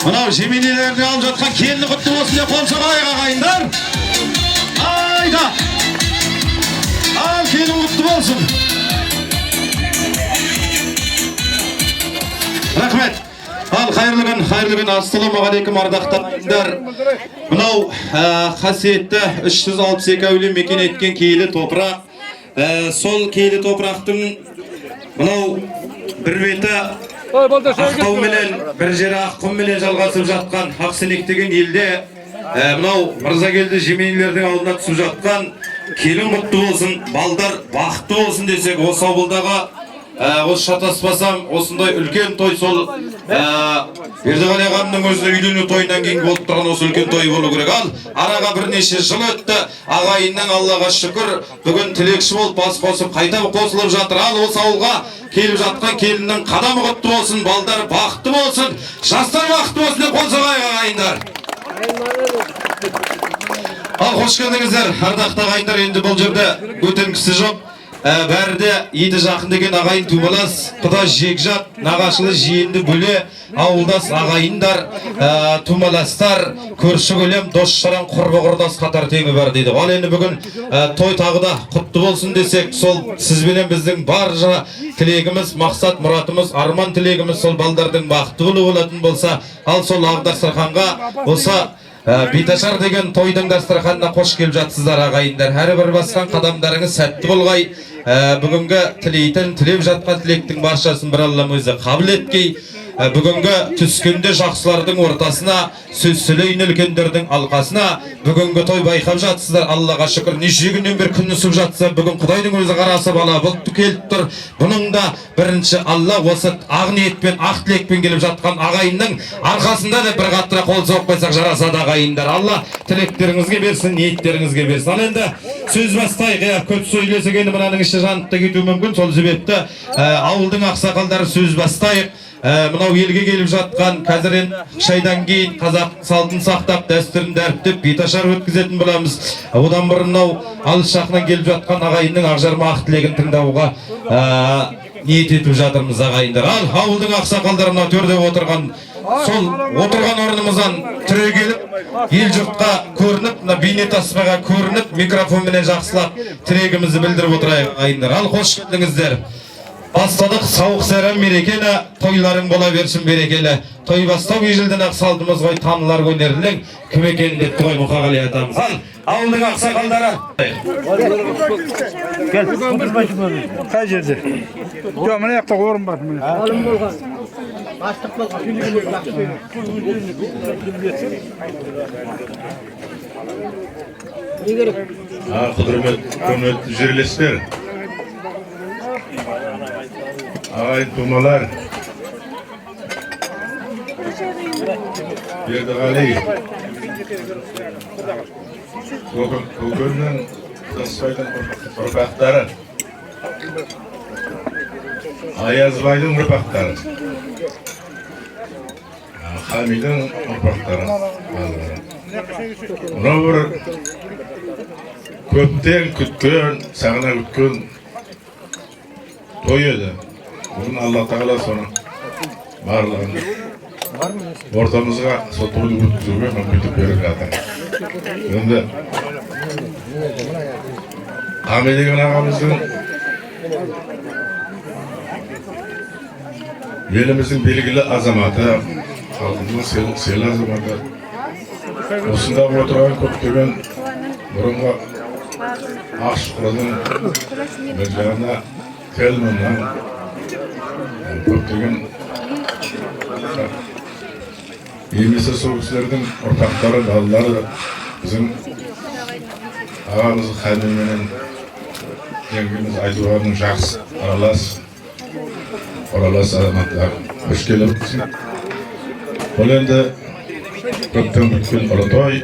Mınау жеменелерді алып жатқан келіні құтты болсын деп қол соғайық ағайындар. Айда. Ал келін құтты болсын. Рахмет. Ал қайырлы күн, ассалаумағалейкум ардақтандар. Мынау қасиетті 362 әулие мекен еткен киелі топырақ. Сол киелі топырақтың мынау бір беті Ақтау менен бір жері Аққұм менен жалғасып жатқан Ақсенек деген елде мынау Мырзакелді жеменелердің алдына түсіп жатқан келін құтты болсын, балдар бақытты болсын десек, осы ауылдағы осы шатаспасам осындай үлкен той сол Бердіғали ағамның өзі үйлену тойынан кейін болып тұрған осы үлкен той болу керек. Ал араға бірнеше жыл өтті, ағайынның Аллаға шүкір бүгін тілекші болып бас қосып қайта қосылып жатыр. Ал осы ауылға келіп жатқан келіннің қадамы құтты болсын, балдар бақытты болсын, жастар бақытты болсын деп қол соғайық ағайындар. Ал қош келдіңіздер ардақты ағайындар. Енді бұл жерде өтінгісі жоқ. Бәрі де еті жақын деген ағайын тумалас, құда жекжат, нағашылы жиенді бөле, ауылдас ағайындар, тумаластар, көрші көлем, дос шаран, құрбы құрдас қатар теңі бар дейді. Ал енді бүгін той тағы да құтты болсын десек, сол сізбенен біздің бар жаңа тілегіміз, мақсат, мұратымыз, арман тілегіміз сол балдардың бақытты болатын болса, ал сол Ақ-Дастарханға осы Биташар деген тойдың дастарханына қош келіп жатсыздар ағайындар. Әрбір басқан қадамдарыңыз сәтті болғай. Бүгінгі тілейтін, тілеп жатқан тілектің баршасын бір Аллам өзі қабыл еткей. Бүгінгі түскенде жақсылардың ортасына, сөз сөйлейін үлкендердің алқасына, бүгінгі той байқап жатсыздар. Аллаға шүкір, неше күннен бері күн үсіп жатса, бүгін Құдайдың өзі қарасы бала бұлтты келіп тұр. Бұның да бірінші Алла осы ақ ниетпен, ақ тілекпен келіп жатқан ағайынның арқасында да бір қаттыра қол соғып қойсақ жарасады ағайындар. Алла тілектеріңізге берсін, ниеттеріңізге берсін. Ал енді сөз бастайық. Көп сөйлесек енді мынаның іші жанып та кетуі мүмкін. Сол себепті ауылдың ақсақалдары сөз бастайық. Мынау елге келіп жатқан қазір шайдан кейін қазақ салтын сақтап, дәстүрін дәріптеп, биташар өткізетін боламыз. Одан бұрын мынау алыс жақынан келіп жатқан ағайынның ақжарма ақ тілегін тыңдауға ниет етіп жатырмыз ағайындар. Ал ауылдың ақсақалдары мынау төрде отырған, сол отырған орнымыздан түрегеліп, ел жұртқа көрініп, бейнетаспаға көрініп, микрофонмен жақсылап тілегімізді білдіріп отырайық ағайындар. Ал қош келдіңіздер. Бастадық сауық сәрі мерекелі, тойларың бола берсін берекелі. Той бастау ежелден ақ салдымыз ғой, танылар өнерлің, кім екенін депті ғой Мұқағали атамыз. Ал, ауылдың ақсақалдары. Қай жерде? Жоқ, мына жақта орын бар. Алым болған. Бастық болған. Құрметті жерлестер, ағайын тумалар, Бердіғали, көкөннің Таспайдың ұрпақтары, Аязбайдың ұрпақтары, Хамидың ұрпақтары. Мұна бір көптен күткен, сағына күткен той еді. Бүгін Алла Тағала соның барлығын ортамызға сол тойды өткізуге мүмкіндік беріп жатыр. Енді Қами деген ағамыздың еліміздің белгілі азаматы, халқымыздың сыйлы азаматы, осында отырған көптеген бұрынғы Ақшұқырдың бір жағына Телміннің көптеген емесі сол кісілердің ұрпақтары, балалары біздің ағамыз Қамименен жеңгеміз Айтуғанның жақсы аралас азаматтар қош келіпсің. Бұл енді көптен күткен ұлы той.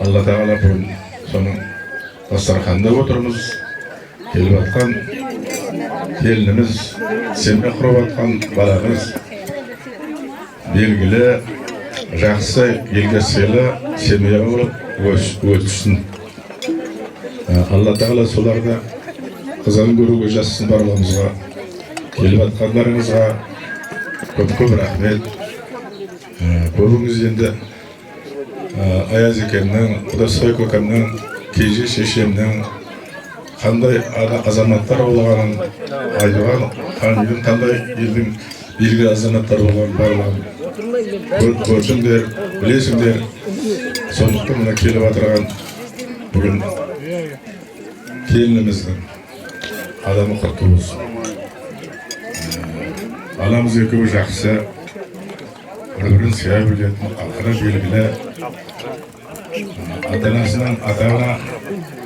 Алла Тағала бүгін соның дастарханында отырмыз. Келіп атқан келініміз, семья құрып атқан баламыз белгілі, жақсы, елге сыйлы семья болып өтсін. Алла Тағала соларды қызығын көруге жазсын барлығымызға. Келіп атқандарыңызға көп-көп рахмет. Көбіңіз енді Аяз екеннің, Құдасбай көкемнің, Кежі шешемнің қандай азаматтар болғанын айтуған, танидың қандай елдің белгілі азаматтар болғанын барлығын көрдіңдер, білесіңдер. Сондықтан мына келіп отырған бүгін келініміздің адамы құтты болсын. Анамыз екеуі жақсы, бір-бірін сүйе білетін, ақыры белгілі. Ата-анасынан ата-ана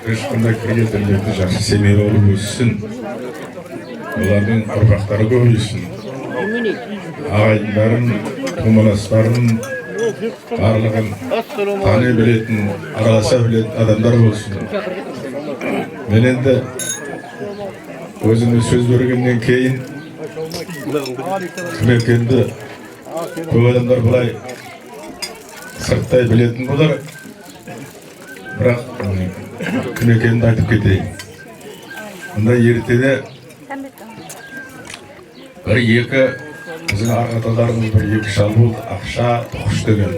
ешқандай келтірілетін жақсы семья болып өссін. Олардың ұрпақтары көбейсін. Ағайындарын, тумаластарын барлығын тани білетін, араласа білетін адамдар болсын. Мен енді өзіме сөз бергеннен кейін кім екенді көп адамдар бұлай сырттай білетін болар. Бірақ кім екенді айтып кетейін. Мұнда ертеде бір-екі біздің ағаталарымыз бір-екі шал болды, ақша, тұқыш деген.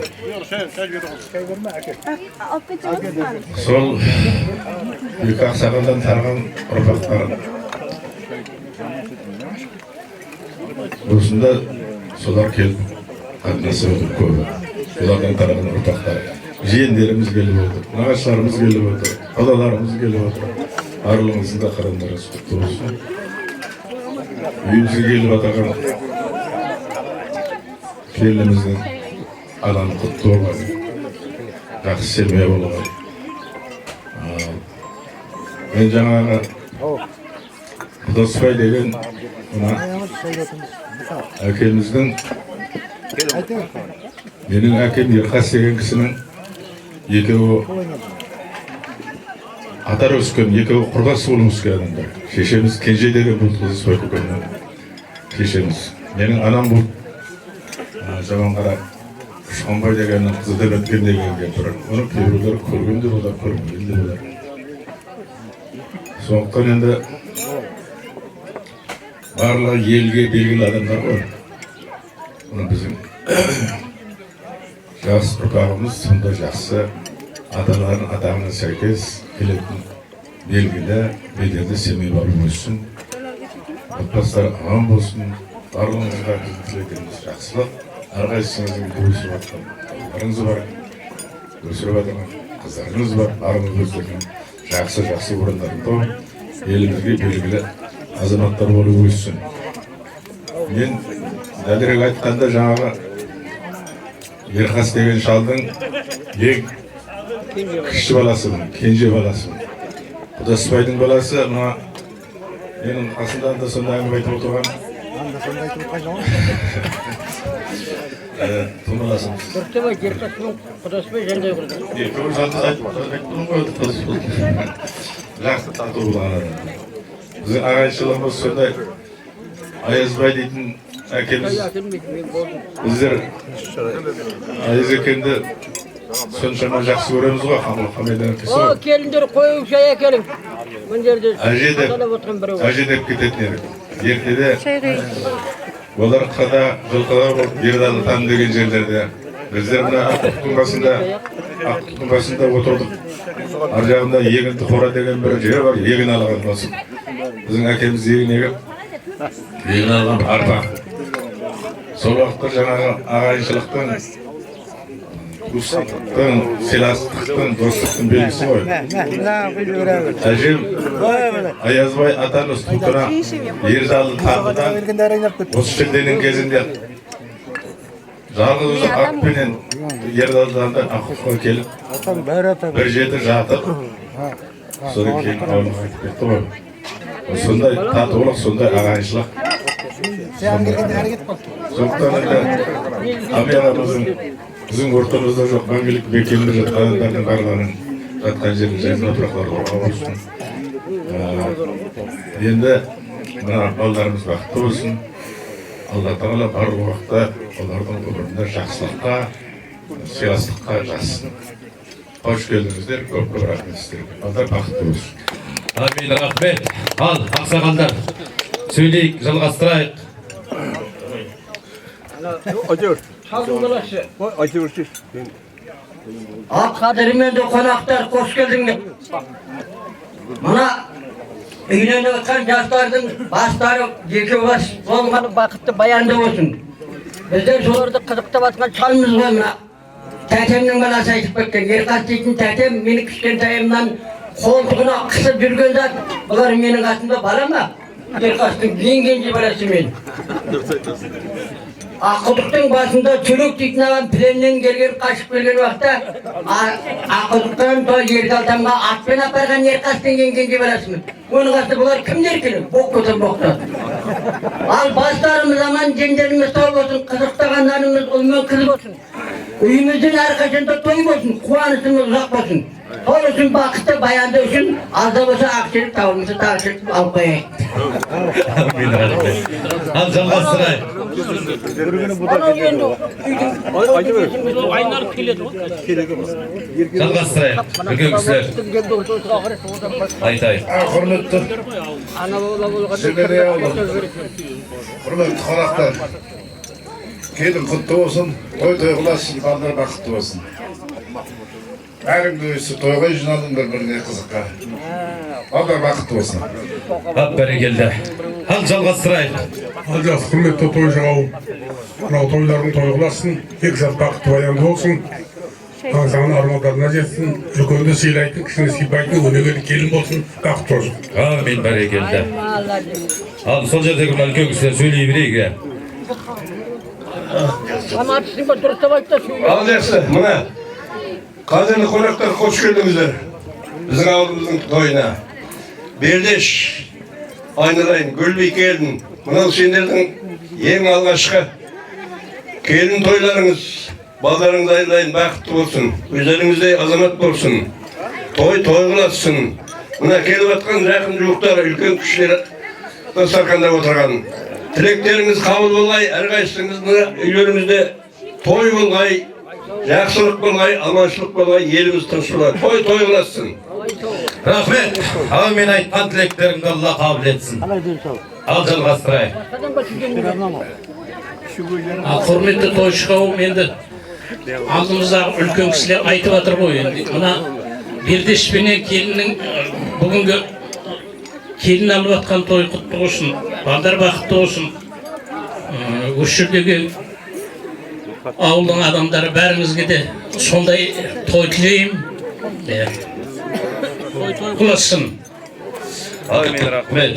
Сол екі ақсақалдан тараған ұрпақтар. Осында солар келіп қатынасы отыр көбі. Солардан тараған ұрпақтар. Жиендеріміз келіп отыр, нағашыларымыз келіп отыр, құдаларымыз келіп отыр. Барлығыңыздың да қарандарыңыз құтты болсын. Үйімізге келіп отырған келініміздің адамы құтты болғаны, жақсы семья болғаны. Мен жаңағы Құдасбай деген әкеміздің, менің әкем Ерқас деген кісінің екеуі атар өскен, екеуі құрдас болып өскен адамдар. Шешеміз Кенже деген бұл Құдасбай көкемнің шешеміз. Менің анам бұл Жаманқара Шонбай дегеннің қызы деп өткен деген кемпір. Оны кейбіреулер көрген де болар, көрмеген де болар. Сондықтан енді барлығы елге белгілі адамдар ғой. Оны біздің жас ұрпағымыз сонда жақсы аталарын атағына сәйкес келетін белгілі беделді семей болып өссін. Отбасылар аман болсын. Барлығыңызға тілейтініміз жақсылық. Әрқайсыңыздың өсіп жатқан балаларыңыз бар, өсіріп жатқан қыздарыңыз бар, барыңыз өздерінің жақсы орындарында елімізге белгілі азаматтар болып өссін. Мен дәлірек айтқанда жаңағы Ерқас деген шалдың ең кіші баласымын, кенже баласымын. Құдасбайдың баласы, мына менің қасымдан да сонда әңгіме айтып отырған тумаласымыз. Құдасбай, Ерқасың Құдасбай жандай құрды. Екеуі жалғыз айттым ғой, жақсы тату болған адам. Біздің ағайыншылығымыз сондай. Аязбай дейтін әкеміз. Біздер Аяз екенді соншама жақсы көреміз ғой, Хамедан кісі. О, келіндер қойып шай әкелің. Әже деп кететін едік. Ертеде олар қада, жылқылар болып, Ердалы там деген жерлерде. Біздер мына Ақтұқтың басында отырдық. Ар жағында Егінді қора деген бір жер бар, егін алған осы. Біздің әкеміз егін егіп, егін алған арпа. Сол уақытта жаңағы ағайыншылықтың, туыстықтың, сыйластықтың, достықтың белгісі ғой. Әжем Аязбай атамыз тұтына Ердалы тағыдан осы шілденің кезінде жалғыз өзі атпенен Ердалыдан да Аққұқа келіп бір жеті жатып, содан кейін ауылға айтып кетті ғой. Сондай татулық, сондай ағайыншылық. Сондықтан енді Ами ағамыздың біздің ортамызда жоқ, мәңгілік мекенінде жатқан адамдардың барлығының жатқан жерін жайлы топырақтар қорғап болсын. Енді мына балаларымыз бақытты болсын. Алла тағала барлық уақытта олардың өмірінде жақсылыққа, сыйластыққа жазсын. Қош келдіңіздер, көп рахмет сіздерге. Балдар бақытты болсын. Амин, рахмет. Ал, ақсақалдар, сөйлейік, жалғастырайық. Çalgın balası. Aytı vursun. Ak kaderimen de konaklar hoş geldiniz. Bana үйленіп жатқан жастардың бастары жеке бас болған бақытты баянды болсын. Біздер соларды қызықтап жатқан шалымыз ғой мына. Тәтемнің баласы айтып кеткен. Ерқас дейтін тәтем мені кішкентайымнан қолтығына қысып жүрген зат. Бұлар менің қасымда бала ма? Ерқастың ең кенже баласы мен. Ақылдықтың басында чүрек дейтін ағам пленнен келген қашып келген уақытта ақылдықтан той Еркалтамға атпен апарған Ерқастың ең кенже баласымын. Оның қасында бұлар кімдер келеді? Боқ көтіп боқтады. Ал бастарымыз аман, жеңдеріміз сау болсын, қызықтағандарымыз ұл мен қыз болсын. Үйіміздің әрқашанда той болсын, қуанышымыз ұзақ болсын. Сол үшін бақытты баянды үшін азда болса ақшелік тауымызды тағышылып алып қояйық. Ал жалғастырайық. Жалғастырайық. Үлкен кісілер. Айтайық. Құрметті құрметті қонақтар, келін құтты болсын, той қыласын, балдар бақытты болсын. Әріңді өйсі тойға жиналыңдар біріне қызыққа. Балдар бақытты болсын. Бәрекелді. Ал жалғастырайық. Алжас, құрметті той жағауым. Мынау тойлардың той қыласын, жат бақытты баянды болсын. Аңсаған армандарына жетсін, үлкенді сыйлайтын, кішіні сыйпайтын, өнегелі келін болсын, бақытты болсын. Амин, бәрекелді. Ал сол жердегі үлкен кісілер сөйлей берейік. Ал жақсы, мына қадірлі қонақтар қош келдіңіздер біздің ауылымыздың тойына. Бердеш, айналайын, гүлбей келдің. Мынау сендердің ең алғашқы келін тойларыңыз. Балдарыңыз айналайын, бақытты болсын. Өздеріңізде азамат болсын. Той қыласын. Мына келіп жатқан жақын жуықтар, үлкен кішілер дастарханда отырған. Тілектеріңіз қабыл болғай, әрқайсыңыздың үйлеріңізде той болғай, жақсылық болғай, аманшылық болғай, еліміз тыныш болады. Той қыласын. Рахмет. Ал мен айтқан тілектеріңді Алла қабыл етсін. Ал жалғастырайық. Құрметті тойшы қауым, енді алдымыздағы үлкен кісілер айтып жатыр ғой. Мына Бердешпенен келіннің бүгінгі келін алып жатқан той құтты болсын, балдар бақытты болсын. Осы жердегі ауылдың адамдары бәріңізге де сондай той тілеймін. Той қыласын. Амин, рахмет.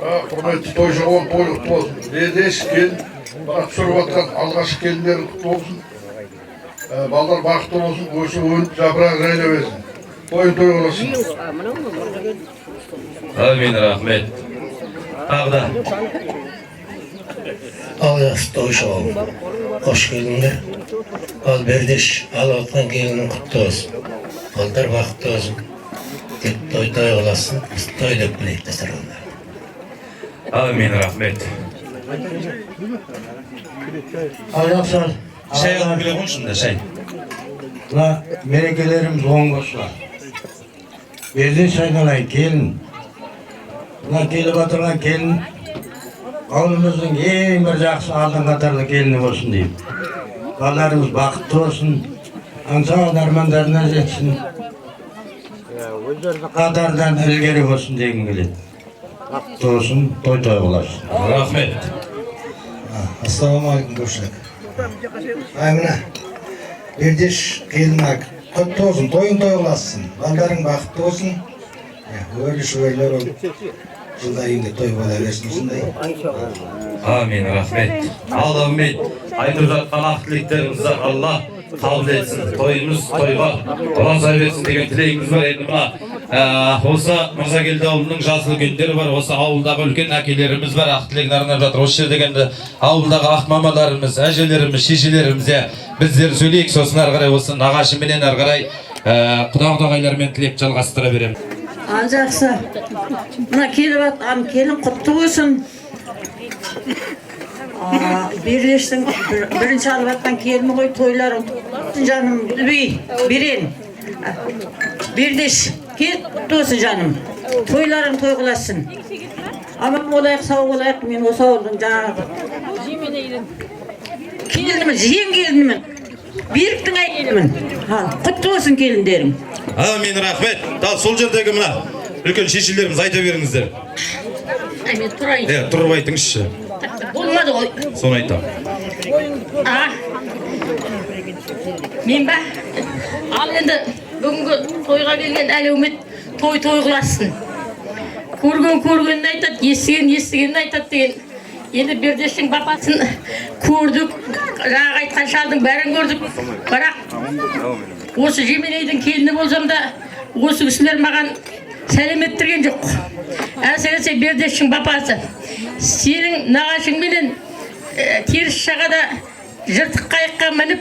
Құрметті той жағауым, той құтты болсын. Бердеш келін, түсіріп жатқан алғашқы келіндерің құтты болсын. Балдар бақытты болсын, өсі өңіп жапырақ жайла берсін. Той қыласын. Амин, рахмет. Ағда. Ал жақсы той шығауым, қош келдіңдер. Ал Бердеш алып отқан келінің құтты болсын. Балдар бақытты болсын. Тек той қыласын, біз той деп білейік дастарханда. Амин, рахмет. Ал жақсы. Шай алып келе қойшында, шай. Мына мерекелеріміз оң болсын. Бердеш айналайын келін. Мына келіп отырған келін ауылымыздың ең бір жақсы алдын қатарлы келіні болсын деймін. Балаларымыз бақытты болсын, аңсаған армандарына жетсін, қатардан ілгері болсын дегім келеді. Бақытты болсын, той қыласын. Рахмет. Ассалаумағалейкум көпшілік. Мына Бердеш келін құтты болсын, тойын той қыласын, балдарың бақытты болсын. Өрлі-шөрлер ол жылдайында той бола берсін осындай. Амин, рахмет. Ал үміт, айтып жатқан ақ тілектеріңізді Алла қабыл етсін. Тойымыз тойға ұласа берсін деген тілегіміз бар. Енді мына осы Мырзакелді ауылының жасыл күндері бар. Осы ауылдағы үлкен әкелеріміз бар. Ақ тілегін арнап жатыр. Осы жердегенде ауылдағы ақ мамаларымыз, әжелеріміз, шешелерімізде біздер сөйлейік. Сосын ары қарай осы нағашыменен ары қарай құда-құдағайлармен тілек жалғастыра береміз. Ал жақсы. Мына келіп атқан келін құтты болсын. Бердештің бірінші алып атқан келіні ғой, тойларың жаным Гүлбей, Берен. Бердеш, кел құтты болсын жаным. Тойларың той қыласын. Аман болайық, сау болайық. Мен осы ауылдың жаңағы келінімін, жиен келінімін. Беріктің әйелімін. Құтты болсын келіндерің. Амин, рахмет. Дал сол жердегі мына үлкен шешелеріміз айта беріңіздер. Мен тұрайын. Тұрып айтыңызшы. Болмады ғой. Соны айтам. Мен ба? Ал енді бүгінгі тойға келген әлеумет той-той көргенін айтады, естігенін айтады деген. Енді Бердештің бапасын көрдік, жаңағы айтқан шалдың бәрін көрдік. Бірақ осы Жеменейдің келіні болсам да, осы кісілер маған сәлем еттірген жоқ. Әсіресе Бердештің бапасы. Сенің нағашыңменен теріс жағада жыртық қайыққа мініп,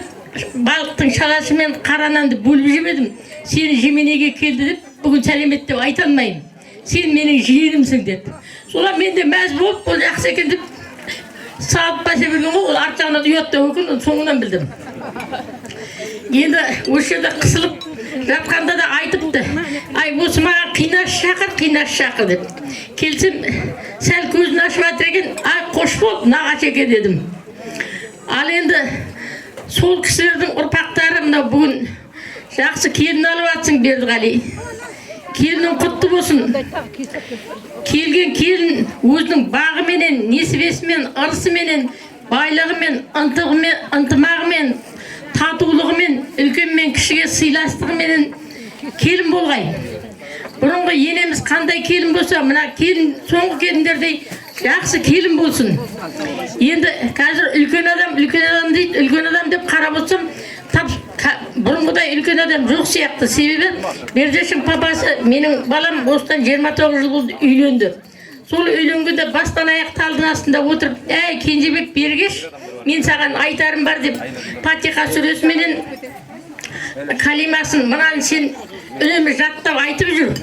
балықтың шаласымен қара нанды бөліп жемедім. Сені Жеменейге келді деп, бүгін сәлем ет деп айта алмаймын. Сен менің жиенімсің деп. Сола мен де мәз болып, бұл жақсы екен деп салып баса берген ғой, ол арт жағынан ұятта өкін, соңынан білдім. Енді осы жерде қысылып жатқанда да айтыпты. Ай, осы маған қинаш шақыр деп. Келсем, сәл көзін ашып жатыр екен, ай, қош бол, нағашы екен дедім. Ал енді сол кісілердің ұрпақтары мына бүгін жақсы келін алып жатсың, Бердіғали. Келінің құтты болсын. Келген келін өзінің бағыменен, несібесімен, ырысыменен, байлығымен, ынтымағымен, татулығымен, үлкенмен кішіге сыйластығыменен келін болғай. Бұрынғы енеміз қандай келін болса, мына келін, соңғы келіндердей жақсы келін болсын. Енді қазір үлкен адам дейді, үлкен адам деп қарап отырсам, бұрынғыдай үлкен адам жоқ сияқты. Себебі Бердештің папасы, менің балам осыдан 29 жыл болды үйленді. Сол үйленгенде бастан аяқ талдың астында отырып, әй Кенжебек бергеш, мен саған айтарым бар деп, Фатиха сүресіменен калимасын мынаны сен үнемі жаттап айтып жүр.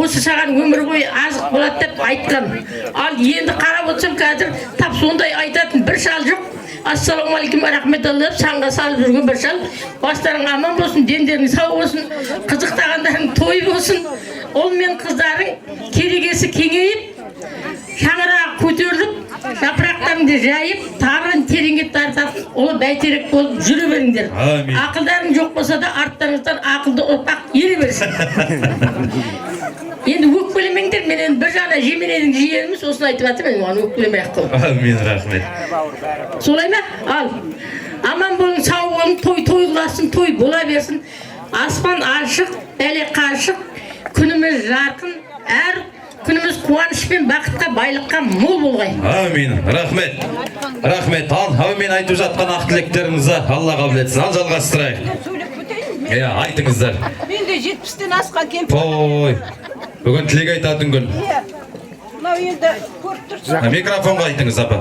Осы саған өмір бойы азық болады деп айтқан. Ал енді қарап отырсам қазір тап сондай айтатын бір шал жоқ. Ассалаумағалейкум рахметалла, санға салып жүрген бір шал. Бастарың аман болсын, дендерің сау болсын, қызықтағандарың той болсын. Ол мен қыздарың керегесі кеңейіп, шаңырақ көтеріліп, жапырақтарыңды жайып, табырын тереңге тартатын, ол бәйтерек болып жүре беріңдер. Ақылдарың жоқ болса да арттарыңыздан ақылды ұрпақ ере берсін. Енді өкпелемеңдер, мен енді бір жағына Жеменейдің жиеніміз, осыны айтып жатыр, мен оған өкпелемей-ақ қой. Амин, рахмет. Солай ма? Ал, аман болың, сау болың, той қыласын, той бола берсін. Аспан ашық, бәле қашық, күніміз жарқын, әр күніміз қуаныш пен бақытқа, байлыққа мол болғай. Амин, рахмет. Рахмет. Ал мен айтып жатқан ақ тілектеріңізді Алла қабыл етсін. Ал жалғастырайық. Айтыңыздар. Мен де 70-тен асқан кемпір. Ой, бүгін тілек айтатын күн. Мынау енді көріп тұрсың. Микрофонға айтыңыз, апа.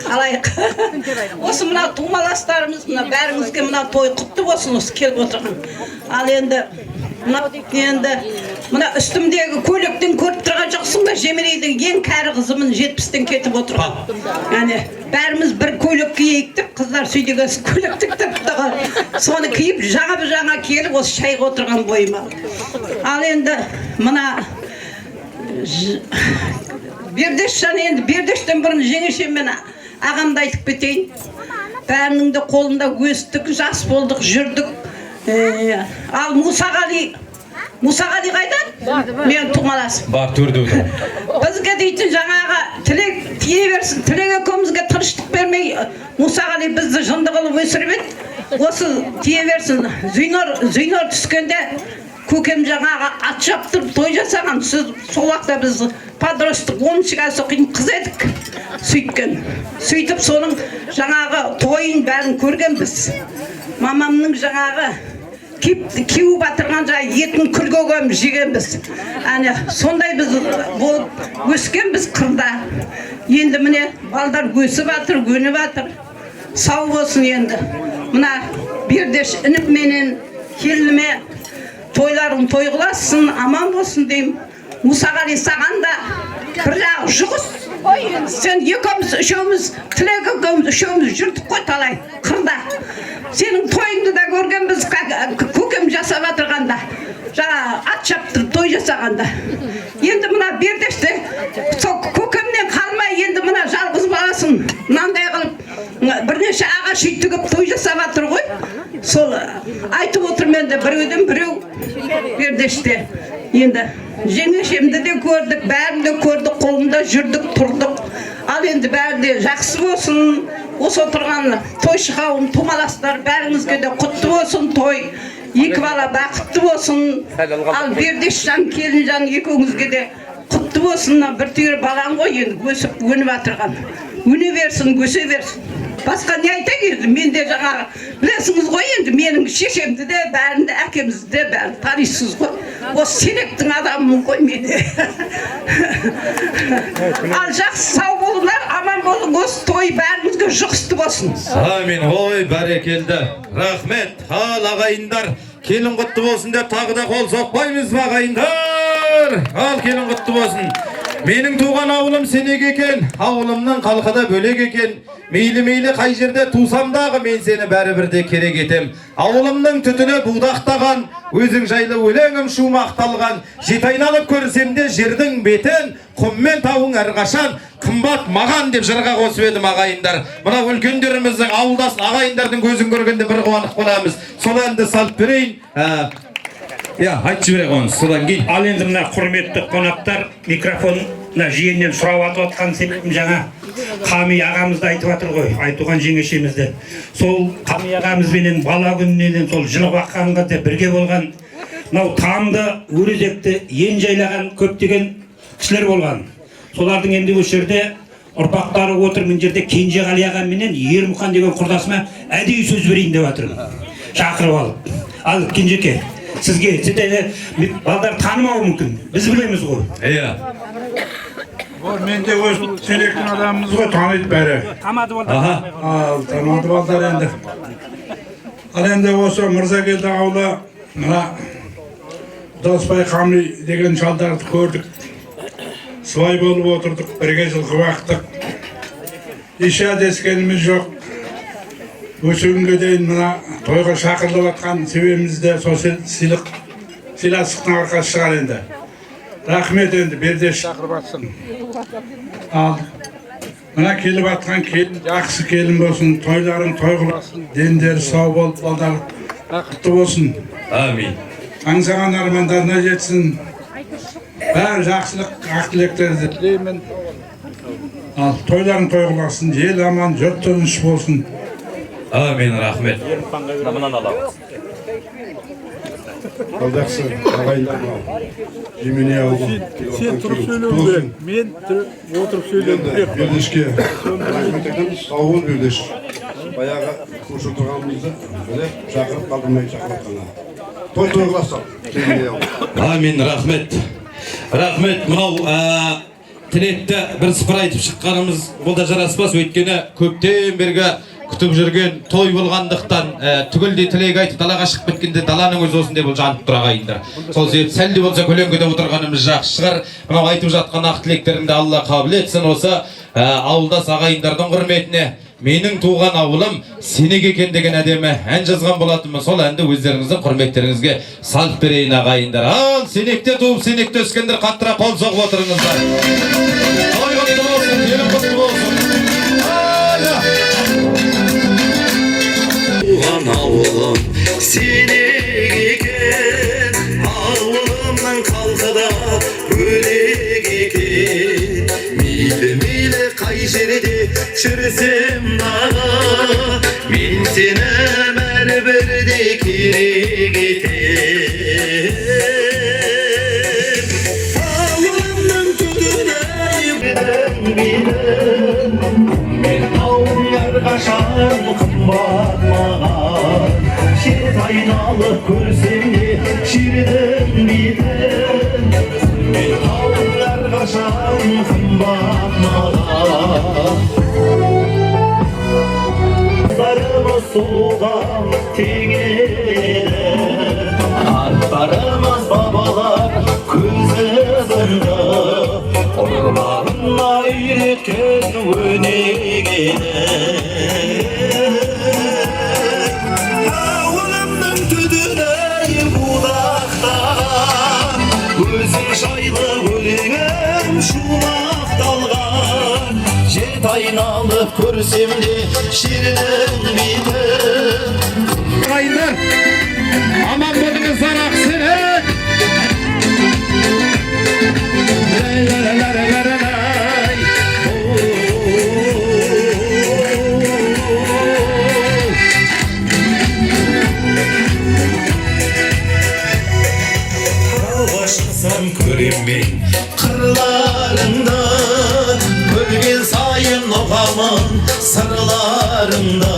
Қалайық. Осы мына тумаластарымыз, мына бәріңізге мына той құтты болсын, осы келіп отырған. Ал енді мына үстімдегі көйлектен көріп тұрған жоқсың ба? Жеменейдің ең кәрі қызымын 70-тен кетіп отырған. Яғни бәріміз бір көйлек киейік деп, қыздар сөйдеген көйлек тіктіп, соны киіп, жаңа келіп, осы шайға отырған бойыма. Ал енді мына Бердештен, енді Бердештен бұрын жеңешеммен ағамды айтып кетейін. Бәрінің де қолында өстік, жас болдық, жүрдік. Ал Мұсағали қайдан? Мен тумаласым. Бар, төрде отыр. Бізге дейтін жаңағы тілек тие берсін, тілек екеумізге тыныштық бермей, Мұсағали бізді жынды қылып өсіріп еді. Осы тие берсін. Зүйнор түскенде көкем жаңағы ат жаптырып той жасаған. Сол уақытта біз подростық 10-шы класс оқитын қыз едік. Сөйтіп соның жаңағы тойын бәрін көргенбіз. Мамамның жаңағы кеу батырған етін күлгөгем жегенбіз. Сондай біз болып өскенбіз қырда. Енді міне балдар өсіп батыр, өніп батыр. Сау болсын енді. Мына Бердеш ініп менен келініме тойларың той қыласын, аман болсын деймін. Мұсағали саған да бір жағы жұғыз. Сен екеуміз, үшеуміз, тілек екеуміз, үшеуміз жүрдік қой талай қырда. Сенің тойыңды да көргенбіз, көкем жасап жатырғанда, жаңа ат шаптырып той жасағанда. енді мына бердешті сол көкемнен қалмай енді мына жалғыз баласын мынандай қылып бірнеше ағаш үй тігіп той жасап жатыр ғой. Сол айтып отырмын енді біреуден біреу бердеште. Енді жеңешемді де көрдік, бәрін де көрдік, қолында жүрдік, тұрдық. Ал енді бәрі де жақсы болсын. Осы отырған тойшы қауым, тумаластар бәріңізге де құтты болсын той. Екі бала бақытты болсын. Ал бердешжан, келінжан екеуіңізге де құтты болсын. Бір түйір балаң ғой енді өсіп өніп жатырған. Өне берсін, өсе берсін. Басқа не айтайын енді, мен де жаңағы білесіңіз ғой енді, менің шешемді де, бәрін де, әкемізді де бәрін танисыз ғой. Осы сенектің адамымын ғой мен де. Ал жақсы сау болыңдар, аман болың, осы той бәрімізге жұғысты болсын. Амин. Ой, бәрекелді. Рахмет. Ал ағайындар, келін құтты болсын деп тағы да қол соқпаймыз ба ағайындар? Ал келін құтты болсын. Менің туған ауылым сенек екен, ауылымның қалқыда бөлек екен. Мейлі қай жерде тусам дағы мен сені бәрібірде керек етем. Ауылымның түтіні будақтаған, өзің жайлы өлеңім шумақталған. Жет айналып көрсем де жердің бетін, құммен тауың әрқашан қымбат маған деп жырға қосып едім ағайындар. Мына үлкендеріміздің ауылдас ағайындардың көзін көргенде бір қуанып боламыз. Сол әнді салып берейін. Айтшы берек оны, содан кейін. Ал енді мына құрметті қонақтар, микрофонына жиеннен сұрап атқан себебім жаңа Қами ағамызды айтып жатыр ғой, айтуған жеңешемізді. Сол Қами ағамызбенен бала күнінен сол жылы баққанға да бірге болған, мынау тамды, өрезекті, ен жайлаған көптеген кісілер болған. Солардың енді осы жерде ұрпақтары отыр, мен жерде Кенжеғали ағамменен Ермұқан деген құрдасыма әдейі сөз берейін деп жатырмын. Шақырып алып. Ал Кенжеке, сізге балдар танымауы мүмкін, біз білеміз ғой. Мен де өз сенектің адамымыз ғой, таниды бәрі. Тамады балдар. Тамады балдар енді. Ал енді осы Мырзакелді ауылы, мына Досбай Қами деген шалдарды көрдік. Свай болып отырдық, бірге жылқы бақтық. Иша дескеніміз жоқ. Осы күнге дейін мына тойға шақырылып жатқан себебімізде сол сыйластықтың арқасы шығар енді. Рахмет енді, бердеш шақырып жатсын. Ал мына келіп жатқан келін жақсы келін болсын, тойларың той қыласын, дендері сау болып, балдар бақытты болсын. Амин. Аңсаған армандарына жетсін. Бәрі жақсылық, ақ тілектерді тілеймін. Ал тойларың той қыласын, ел аман, жұрт тыныш болсын. Амин, рахмет. Ал жақсы, ағайындар мынау. Жемене ауылы. Сен тұрып сөйлеу керек, мен отырып сөйлеу керек. Бердешке. Сау бол, бердеш. Баяғы көрші тұрғанымызды шақырып қалдырмай шақырып қана. Той қыласың. Жемене ауылы. Амин, рахмет. Рахмет. Мынау тілекті бір сыпыр айтып шыққанымыз бұл да жараспас, өйткені көптен бергі күтіп жүрген той болғандықтан түгелдей тілек айтып далаға шығып кеткенде даланың өзі осындай бұл жанып тұр ағайындар. Сол себеп сәл де болса көлеңкеде отырғанымыз жақсы шығар. Мынау айтып жатқан ақ тілектеріңді Алла қабыл етсін. Осы ауылдас ағайындардың құрметіне менің туған ауылым сенек екен деген әдемі ән жазған болатынмын. Сол әнді өздеріңіздің құрметтеріңізге салып берейін ағайындар. Ал сенекте туып сенекте өскендер қаттырақ қол соғып отырыңыздар. Той құтты болсын, келін құтты болсын. Туған ауылым сенек екен, ауылымның қалқыда бөлек екен. Мейлі қай жерде жүрсем дағы, мен сені бәрібірде керек етем. Ауылымның түтіні мен ауыл әрқашан қымбат маған. Жет айналып көрсем де жердің бетін, мен ауыл әрқашан қымбат маған. Қыздарымыз сұлудан теңеді, аттарымыз бабалар көзі сынды, ұрпағына үйреткен өнегені. Ауылымның түтіні будақтаған, өзің жайлы өлең Şehit aynalıp görsem de şirinin biten. Ағайындар, аман болыңыздар ақсырек. Başlasam görem ben kırlarında, bölgen sayın oğamın sırlarında.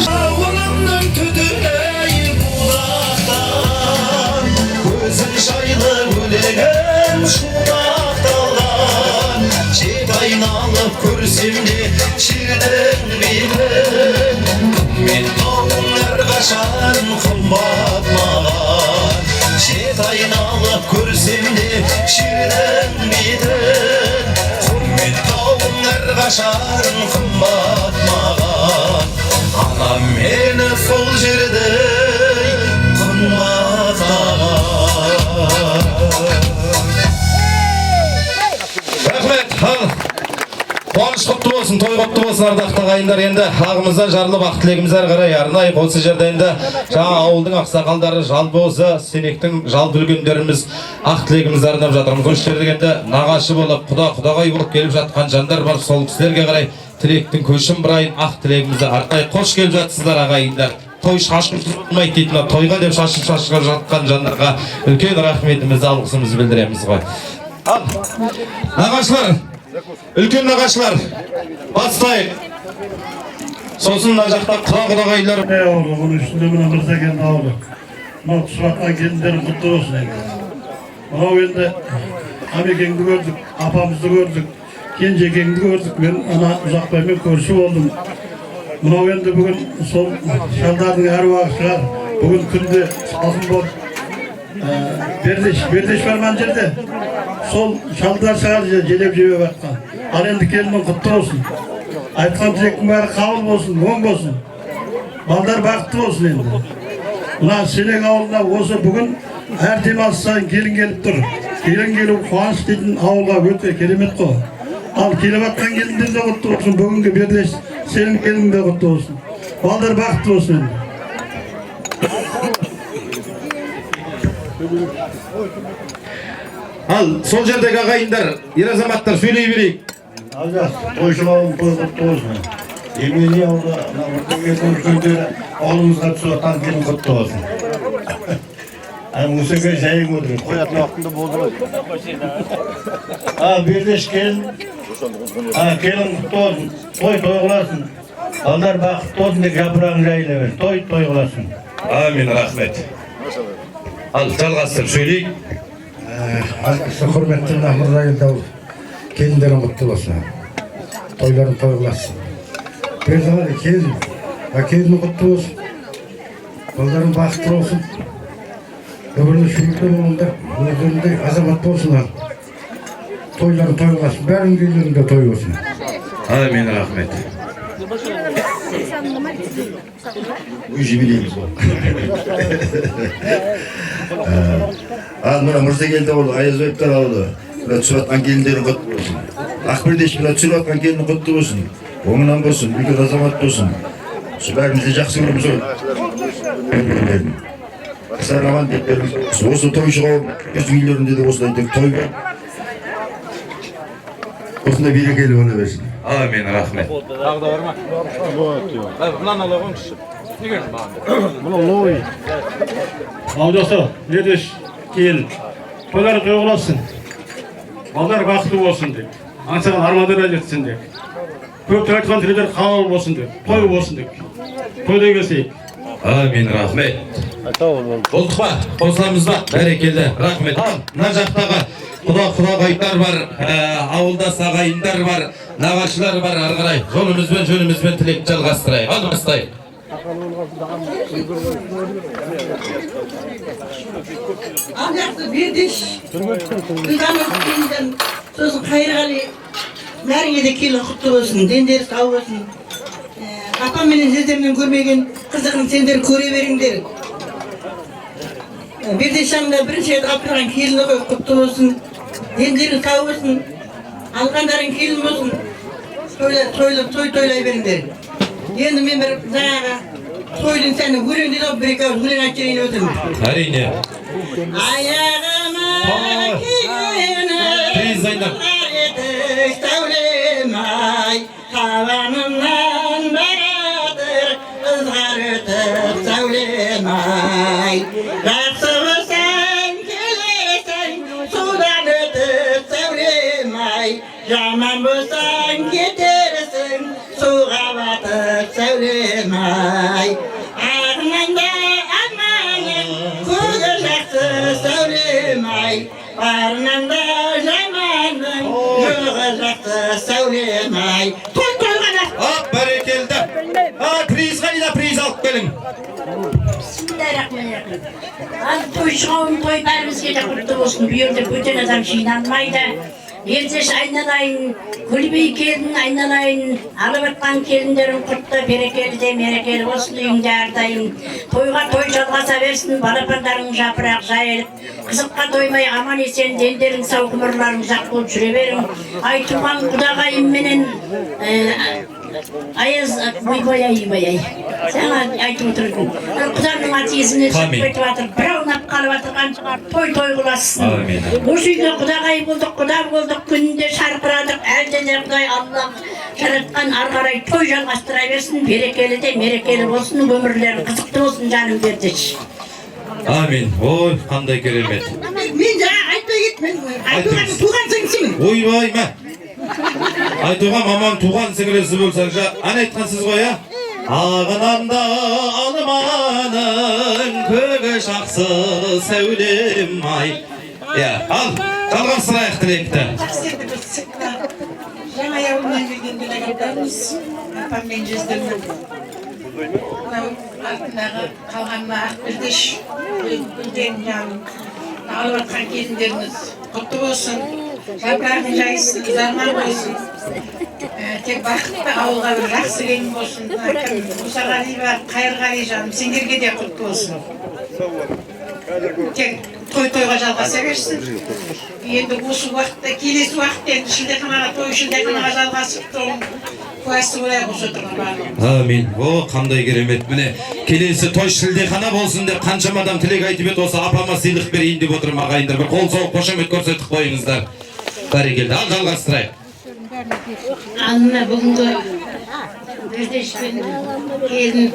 Ağlamdan tüdüleyi bulaktan, gözün şaylı güleğen şunaktalar. Şehit aynalıp görsem de şirden bilen, men tağınlar kaşan kımbat mağar. Şehit aynalıp görsem de şirden bilen, men tağınlar kaşan kımbat mağar. Anam meni sol jerde kımbatlagan. Рахмет. Қуаныш құтты болсын, той құтты болсын ардақты ағайындар. Енді ағымыздан жарылып ақ тілегіміз әрі қарай арнайық осы жерде енді жаңа ауылдың ақсақалдары, жалбозы, сенектің жал бүлгендеріміз ақ тілегімізді арнап жатырмыз. Осы жерде енді нағашы болып, құдағай болып келіп жатқан жандар бар. Сол кісілерге қарай тілектің көшін бұрайын ақ тілегімізді арнайық қош келіп жатсыздар ағайындар. Той шашып тұрмайды дейтін, тойға деп шашып жатқан жандарға үлкен рахметімізді, алғысымызды білдіреміз ғой. Ал, нағашылар, үлкен нағашылар, бастайық. Сосын мына жақта құдағайлар. Оның үстінде мына Мырзакент ауылы. Мынау түсіп жатқан келіндерің құтты болсын енді. Мынау енді Амекеңді көрдік, апамызды көрдік, Кенжекеңді көрдік. Мен ана Ұзақбаймен көрші болдым. Мынау енді бүгін сол шалдардың әруағы шығар. Бүгін күнде салқын болып Бердеш барман жерде сол шалдар шығар желеп жебе батқан. Ал енді келінің құтты болсын. Айтқан тілектің бәрі қабыл болсын, оң болсын. Балдар бақытты болсын енді. Мына Сенек ауылына осы бүгін әр демалыс сайын келін келіп тұр. Келін келу қуаныш дейтін ауылға өте керемет қой. Ал келіп атқан келіндер де құтты болсын. Бүгінгі Бердеш сенің келің де құтты болсын. Балдар бақытты болсын енді. Ал, сол жердегі ағайындар, ер азаматтар сөйлей берейік. Тойшылауын той құтты болсын. Емели ауылы, үлкендері ауылымызға түсіп жатқан келін құтты болсын. Мұсеге жайын өтірін, қоятын уақытында болды ғой. Бердеш келін құтты болсын, той қыласын. Балдар бақытты болсын деп жапырағын жайыла бер, той қыласын. Амин, рахмет. Ал, жалғастыр, сөйлейік. Құрметті Мырзакент ауылы, келіндерің құтты болсын. Тойларын той қыласын. Бердіғали келін құтты болсын. Балдарың бақытты болсын. Өмірді сүйікті болыңдар, өздерінде азамат болсынlar. Тойларын той қыласын, бәрін келдерінде той болсын. Амин, рахмет. Жебелейміз ол. Ал мына Мырзакент ауылы, Аязбектер ауылы, түсіп жатқан келіндерің құтты болсын. Ақбердеш түсіп жатқан келінің құтты болсын. Оңынан болсын, үлкен азамат болсын. Бәрімізді жақсы көреміз ғой. Қысар аман деп беріңіз. Осы той шығауым, өздің үйлерінде де осылай той бар. Осындай берекелі бола берсін. Амин, рахмет. Алдасы, Бердеш келін. Тойлары той қыласын. Балдар бақытты болсын деп. Аңсаған армандарға жетсін деп. Көп айтқан тілектер қабыл болсын деп. Той болсын деп. Тойда келсейік. Амин, рахмет. Болдық па? Қосыламыз ба? Бәрекелді, рахмет. Мына жақтағы құдағайлар бар, ауылдас ағайындар бар, нағашылар бар, ары қарай жөнімізбен тілекті жалғастырайық. Ал бастайық. Аңғақты Бердеш, Үйдамын сосын Қайырғали, бәріңе де келін құтты болсын, дендері сау болсын. Апам менен жездерімнен көрмеген қызығын сендер көре беріңдер. Бердеш жанында бірінші рет алып тұрған келіні ғой, құтты болсын, дендері сау болсын, алғандарың келін болсын. тойлай беріңдер. Енді мен бір жаңағы тойдың сәні өлең дейді ғой, бір-екі ауыз өлең айтып жайын отырмын. Әрине. Аяғыма кигенім сәулем-ай, табанымнан барадыр ызғар өтіп сәулем-ай. Жақсы болсаң келерсің судан өтіп сәулем-ай, жаман болсаң кетерсің суға батып сәулем-ай. Ағынан да арманым көгі жақсы сәулем-ай, барынан да жаманың жоғы жақсы сәулем-ай. Той тойғана! Бәрекелді. Приз қайда, приз алып келің. Bismillahirrahmanirrahim. Az той шығауын той бәрімізге де құтты болсын. Bu yerде бөтен адам жиналмайды. Ертеш айналайын, көлбей келін айналайын, алып атқан келіндерің құтты, берекелі де мерекелі болсын үйіңде әрдайым. Тойға той жалғаса берсін, балапандарың жапырақ жайылып, қызыққа тоймай аман есен дендерің сау ғұмырларың ұзақ болып жүре берің. Айтуған құдағайымменен Аяз ойбай. Сен айтып отырдың. Құданың аты есіне шығып кетіп жатыр. Бір аунап қалып жатырған шығар. Той қыласың. Осы үйде құдағай болдық, құда болдық, күнінде шарқырадық. Әлде де Құдай Аллах жаратқан ары қарай той жалғастыра берсін. Берекелі де мерекелі болсын. Өмірлерің қызықты болсын жаным Бердеш. Амин. Ой, қандай керемет. Мен жаңа айтпай кетпен. Айтуған туған сіңсімін. Ойбай, мә. Айтуға мамам туған сіңілесі болсаң жа, ән айтқансыз ғой, а? Ағынан да алыманың көгі жақсы сәулем-ай. Ал, жалғастырайық тілекті. Жаңа ауылдан келген делегаттарымыз, апаммен жүздімін. Артындағы қалғанма Ақбердеш, гүлден жаным, алып атқан келіндеріміз құтты болсын. Жапырағың жайсын, зарман болсын. Тек бақытты ауылға бір жақсы келін болсын. Мұсағали бар, Қайырғали жаным, сендерге де құтты болсын. Тек той-тойға жалғаса берсін. Енді осы уақытта, келесі уақытта енді шілдеханаға, той шілдеханаға жалғасып тұрғын. Куәсі болайық осы отырған барлығымыз. Амин. О, қандай керемет. Міне, келесі той шілдехана болсын деп қаншама адам тілек айтып еді, осы апама сыйлық берейін деп отырмын ағайындар. Бір қол соғып қошемет көрсетіп қойыңыздар. Бәрекелді. Ал жалғастырайық. Мына бүгінгі Бердешпен келін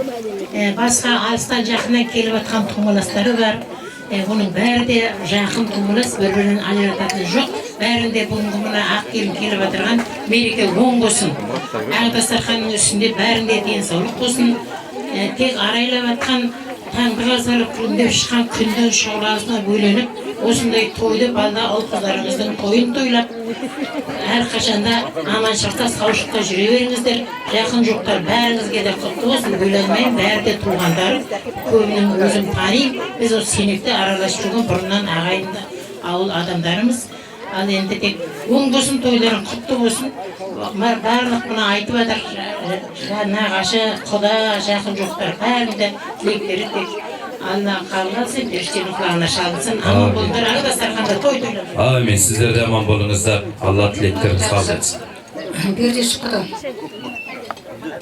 басқа алыстан жақыннан келіп жатқан тұмаластары бар. Оның бәрі де жақын тұмалас, бір-бірінен ажырататын жоқ. Бәрінде бүгінгі мына ақ келін келіп отырған мереке оң болсын. Ақ дастарханның үстінде бәрінде денсаулық болсын. Тек арайлап жатқан таңғы қазарып күндеп шыққан күндің шұғыласына бөленіп, осындай тойды балда ұл-қыздарыңыздың тойын тойлап, әрқашанда аманшылықта, саушылықта жүре беріңіздер. Жақын жоқтар бәріңізге де құтты болсын. Бөленмейін, бәрі де туғандары, көбінің өзім таниым. Біз осы сенекте араласып жүрген бұрыннан ағайынды ауыл адамдарымыз. Ал енді тек оң болсын, тойларың құтты болсын. Барлық мұна айтып жатыр, нағашы, құда, жақын жоқтар бәрінде тілектері тек Алла қабыл алсын, періштенің құлағына шалынсын. Аман болыңдар, ақ дастарханда той тойлап. Амин. Сіздер де аман болыңыздар. Алла тілектеріңіз қабыл етсін. Бердеш құда,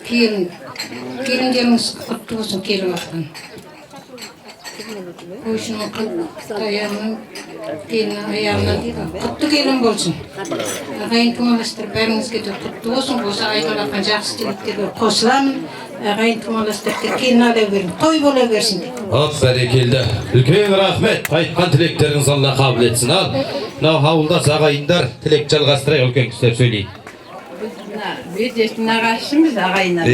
келіндеріңіз құтты болсын, келіп жатқан. Көшінің аяғының келінің аяғынан дейді, құтты келін болсын. Ағайын тұмаластыр бәріңізге де құтты болсын. Осы айтып жатқан жақсы тілектерге қосыламын. Ағайын тұмаластыр келін ала берін, той бола берсін. Бәрекелді. Үлкен рахмет. Айтқан тілектеріңіз Алла қабыл етсін. Ал, мынау ауылдас ағайындар тілек жалғастырайық, үлкен кісілер сөйлейді. Бердештің нағашымыз ағайындар.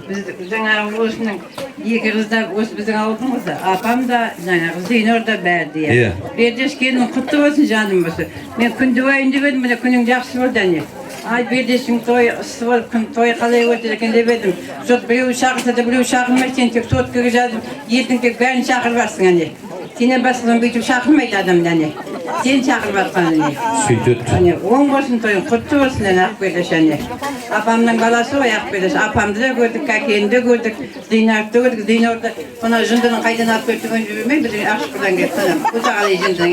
Біз жаңағы осының екі қыздар осы біздің ауылымызда. Апам да, жаңағы Зейнор да бәрі де. Бердеш келін құтты болсын жаным болсын. Мен күнді ойын деп едім, міне күнің жақсы болды әне. Ай Бердештің той ыссы болып, күн той қалай өтеді екен деп едім. Сот біреу шақырса да біреу шақырмай, сен тек соткаға жазып, ертең тек бәрін шақырып барсың әне. Сенен басқадан бүйтіп шақырмайды адамды әне. Сен шақырып жатқан әне. Сөйтеді. Оң болсын тойың, құтты болсын әне Ақбердеш әне. Апамның баласы ғой Ақбердеш. Апамды да көрдік, әкені де көрдік, Зейнарды да көрдік. Зейнарды мына жындының қайдан алып бердігін жүрмей, біз Ақшұқырдан келіп қанам. Мұсағали жындың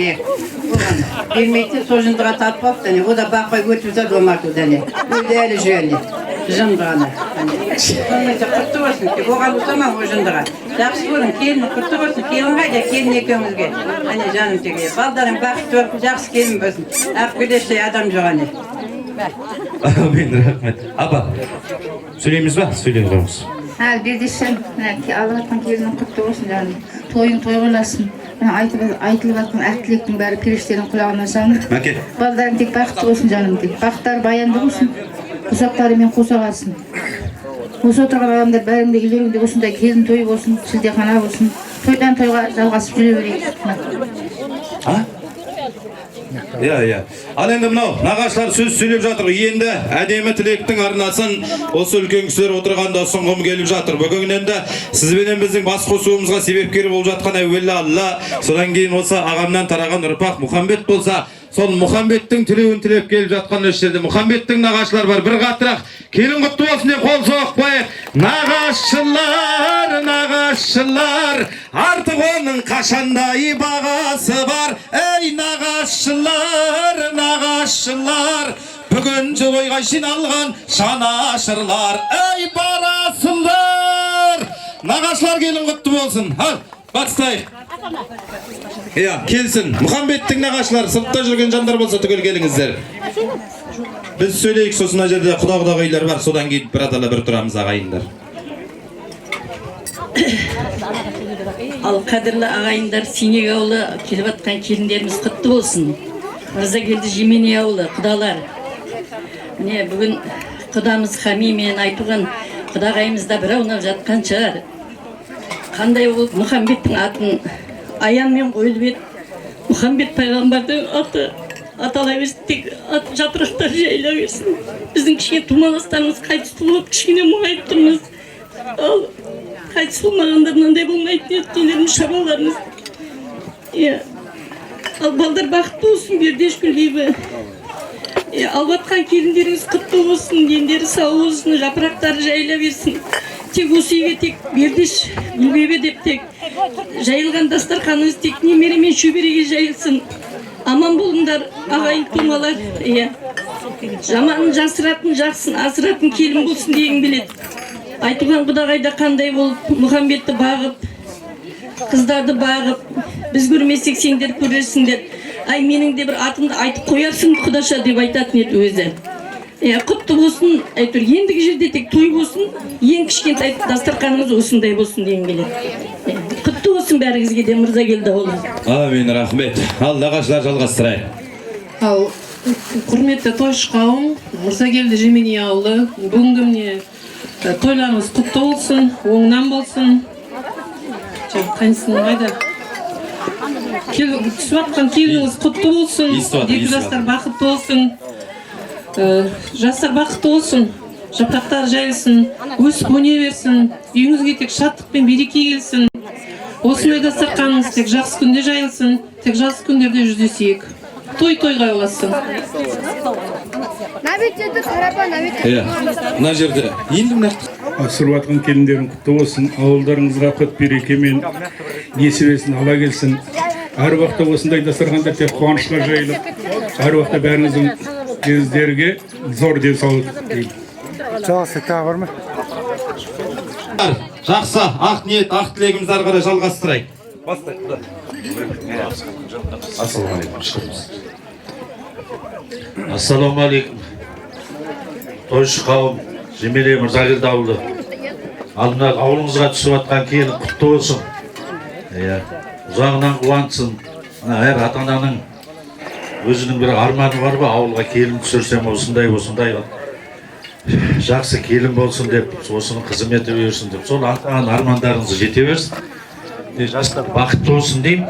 бермейді, сол жындыға тартып алыпты әне. О да бақпай өтіп жатыр омартуды әне. Өзі әлі жүр әне. жындығаны. Сонымен құтты болсын, оған ұсамам о жындыға. Жақсы болың, келін құтты болсын, келін қайда, келін екеумізге. Әне жаным теге, балдарың бақытты болып, жақсы келін болсын. Ақкөлештей адам жоғаны. Amin, rahmet. Apa? Söyleyemiz var, söyleyemiz. Бердешім, алып жатқан келінің құтты болсын жаным. Тойың тойғыласын. Айтылып жатқан ақ тілектің бәрі періштердің құлағына жаным. Балдарың тек бақытты болсын жаным тек. Бақыттары баянды болсын, құшақтарымен қоса қалсын. Осы отырған адамдар бәріңде үйлеріңде осындай келін тойы болсын, шілдехана болсын. Тойдан тойға жалғасып жүре берейік. Ya. Al endi mынау nағашылар сөз сөйлеп жатыр. Енді әдемі тілектің арнасын осы үлкен кісілер отырғанда ұсынғым келіп жатыр. Бүгін енді сізбенен біздің бас қосуымызға себепкер болып жатқан әуелі Алла, содан кейін осы ағамнан тараған ұрпақ Мұхамбет болса, сол Мұхамбеттің тілеуін тілеп келіп жатқан осы жерде Мұхамбеттің нағашылар бар. Bir қатырақ келін құтты болсын деп қол соқпайық. Нағашылар, артық оның қашандай бағасы бар. Ей нағашылар, бүгін жойға жиналған шанашырлар. Ей барасылар, нағашылар келін құтты болсын. Ал, батыстайық. Келсін. Мұхамбеттің нағашылар, сыртта жүрген жандар болса түгел келіңіздер. Біз сөйлейік, сосын жерде құда-құдағайлар бар, содан кейін бір атала бір тұрамыз ағайындар. Ал қадірлі ағайындар, Сенек ауылы келіп атқан келіндеріміз құтты болсын. Мырзагелді Жеменей ауылы, құдалар. Міне бүгін құдамыз Хами мен айтуған құдағайымызда бір аунап жатқан шығар. Қандай болып Мұхамбеттің атын аянмен қойылып еді. Мұхамбет пайғамбардың аты атала берсін, тек жапырақтар жайыла берсін. Біздің кішкене тумаластарымыз қайтыс болып кішкене мұңайып тұрмыз. Ал қайтыс болмағандар мынандай болмайды ертеңдеріміз шабаларымыз. Ал балдар бақытты болсын, Бердешкүл бейбі. Албатқан келіндеріңіз құтты болсын, дендері сау болсын, жапырақтары жайыла берсін. Тек осы үйге тек Бердеш Гүлбебе деп тек жайылған дастарханыңыз тек немере мен шөбереге жайылсын. Аман болыңдар, ағайын тумалар. Жаманын жасыратын, жақсын асыратын келін болсын деген біледі. Айтуған құдағайда қандай болып Мұхамбетті бағып, қыздарды бағып, біз көрмесек сендер көресіңдер. Ай, менің де бір атымды айтып қоярсың құдаша деп айтатын еді өзі. Құтты болсын, әйтеуір ендігі жерде тек той болсын, ең кішкентай дастарханыңыз осындай болсын деген келеді. Құтты болсын бәріңізге де, Мырзагелді ауылы. Амин, рахмет. Ал нағашылар жалғастырайық. Ал құрметті тойшы қауым, Мырзагелді Жеменей ауылы, бүгінгі міне тойларыңыз құтты болсын, оңынан болсын. Қайсының қайда? Түсіп атқан келіңіз құтты болсын, екі жастар бақытты болсын. Жастар бақытты болсын, жапырақтар жайылсын, өсіп өне берсін, үйіңізге тек шаттық пен береке келсін. Осындай дастарханыңыз тек жақсы күнде жайылсын, тек жақсы күндерде жүздесейік. Той-тойға ұласын. Мына жерде енді мына асырып жатқан келіндерің құтты болсын, ауылдарыңызға құт береке мен несібесін ала келсін. Әр уақытта осындай дастарханда тек қуанышқа жайылып, әр уақытта бәріңіздің кездерге зор денсаулық тілеймін. Жақсы, тағы бар ма? Жақсы, ақ ниет, ақ тілегімізді ары қарай жалғастырайық. Ассалаумағалейкум. Тойшы қауым, Жеменей Мырзагелді ауылы. Алдына ауылыңызға түсіп атқан келін құтты болсын. Ұзағынан қуантсын. Әр ата-ананың өзінің бір арманы бар ба, ауылға келін түсірсем осындай жақсы келін болсын деп, осының қызметі берсін деп, сол ата-ананың армандарыңызы жете берсін. Жастар бақытты болсын деймін.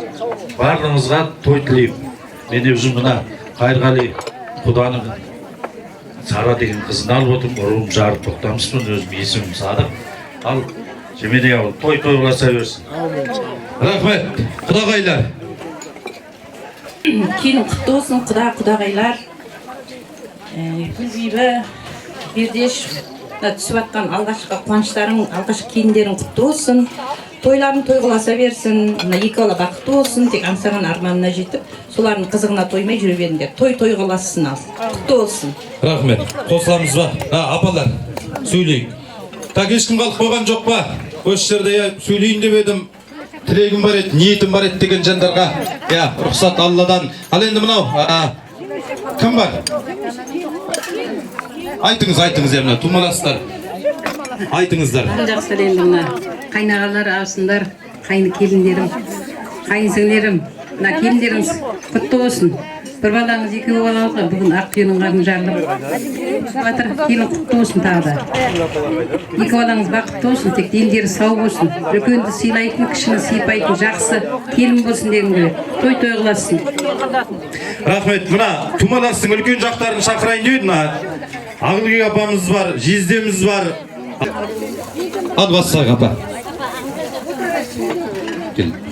Барлығыңызға той тілеймін. Мен өзім мына Қайырғали құданың Сара деген қызын алып отырмын. Руым Жарық Тоқтамыспын, өзім есімім Садық. Ал Жеменей ауылы той-той ұласа берсін. Рахмет, құдағайлар. Келін құтты болсын, құдағайлар. Гүлбейбі, Бердеш түсіп атқан алғашқы қуаныштарың, алғашқы келіндерің құтты болсын. Тойларын той қыласа берсін, екі ала бақытты болсын, тек аңсаған арманына жетіп, солардың қызығына тоймай жүре беріңдер. Той қыласын ал. Құтты болсын. Рахмет. Қосыламыз ба? Апалар. сөйлейік. Так, ешкім қалып қойған жоқ па? Осы жерде сөйлейін деп едім. Тілегім бар еді, ниетім бар еді деген жандарға. Рұқсат Алладан. Ал енді мынау, кім бар? Айтыңыз, еміне, тумаластар. Айтыңыздар. Жақсы енді мына қайнағалар, абысындар, қайны келіндерім, қайынсіңлерім, мына келіндеріңіз құтты болсын. Bir balаңыз, екі балаңызға бүгін ақ түйенің қарын жарылып жатыр. Келін құтты болсын тағы да. Екі балаңыз бақытты болсын, тек дендері сау болсын. Үлкенді сыйлайтын, кішіні сыйпайтын, жақсы келін болсын дегім келеді. Той қыласын. Рахмет. Мына тумаластың үлкен жақтарын шақырайын дейді. Ағылгек апамыз бар, жездеміз бар. Ад бассақ апа.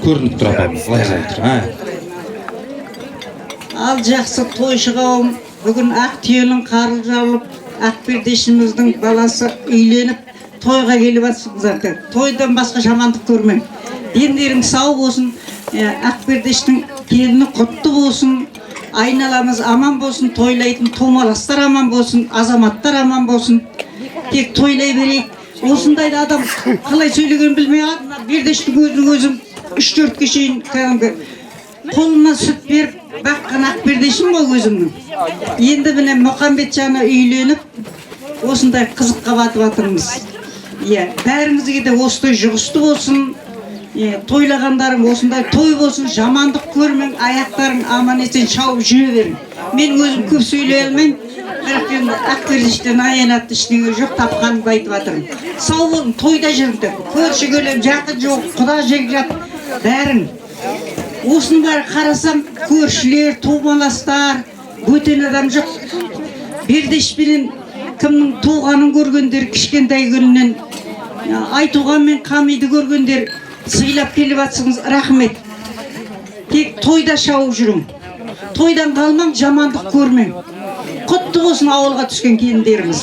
Көрініп тұр апамыз. Ал жақсы тойшы қауым, бүгін ақ түйенің қары жарылып, ақ пердешіміздің баласы үйленіп, тойға келіп жатсыңыздар. Тойдан басқа жамандық көрмең. Дендерің сау болсын, ақ пердештің келіні құтты болсын, айналамыз аман болсын, тойлайтын томаластар аман болсын, азаматтар аман болсын. Тек тойлай берейік. Осындайда адам қалай сөйлеген білмей қалды. Пердештің өзім 3-4 кешейін кәдімгі қолына сүт беріп баққан ақ пердешім ол өзімнің. Енді міне Мұхамбетжаны үйленіп, осындай қызыққа батып жатырмыз. Бәріңізге де осындай жұғысты болсын, тойлағандарың осындай той болсын, жамандық көрмең, аяқтарың аман есен шауып жүре берің. Мен өзім көп сөйлей алмайм, бірақ енді ақ пердештен аянатты ештеңе жоқ, тапқанымды айтып жатырмын. Сау болың, тойда жүріңдер. Көрші көлем, жақын жоқ, құда жекжат, бәрің. Осының бәрі қарасам, көршілер, тумаластар, бөтен адам жоқ. Пердешпенен кімнің туғанын көргендер, кішкентай күнінен айтуған мен қамиды көргендер, сыйлап келіп жатсыңыз, рахмет. Тек тойда шауып жүрің. Тойдан қалмаң, жамандық көрмең. Құтты болсын ауылға түскен келіндеріміз.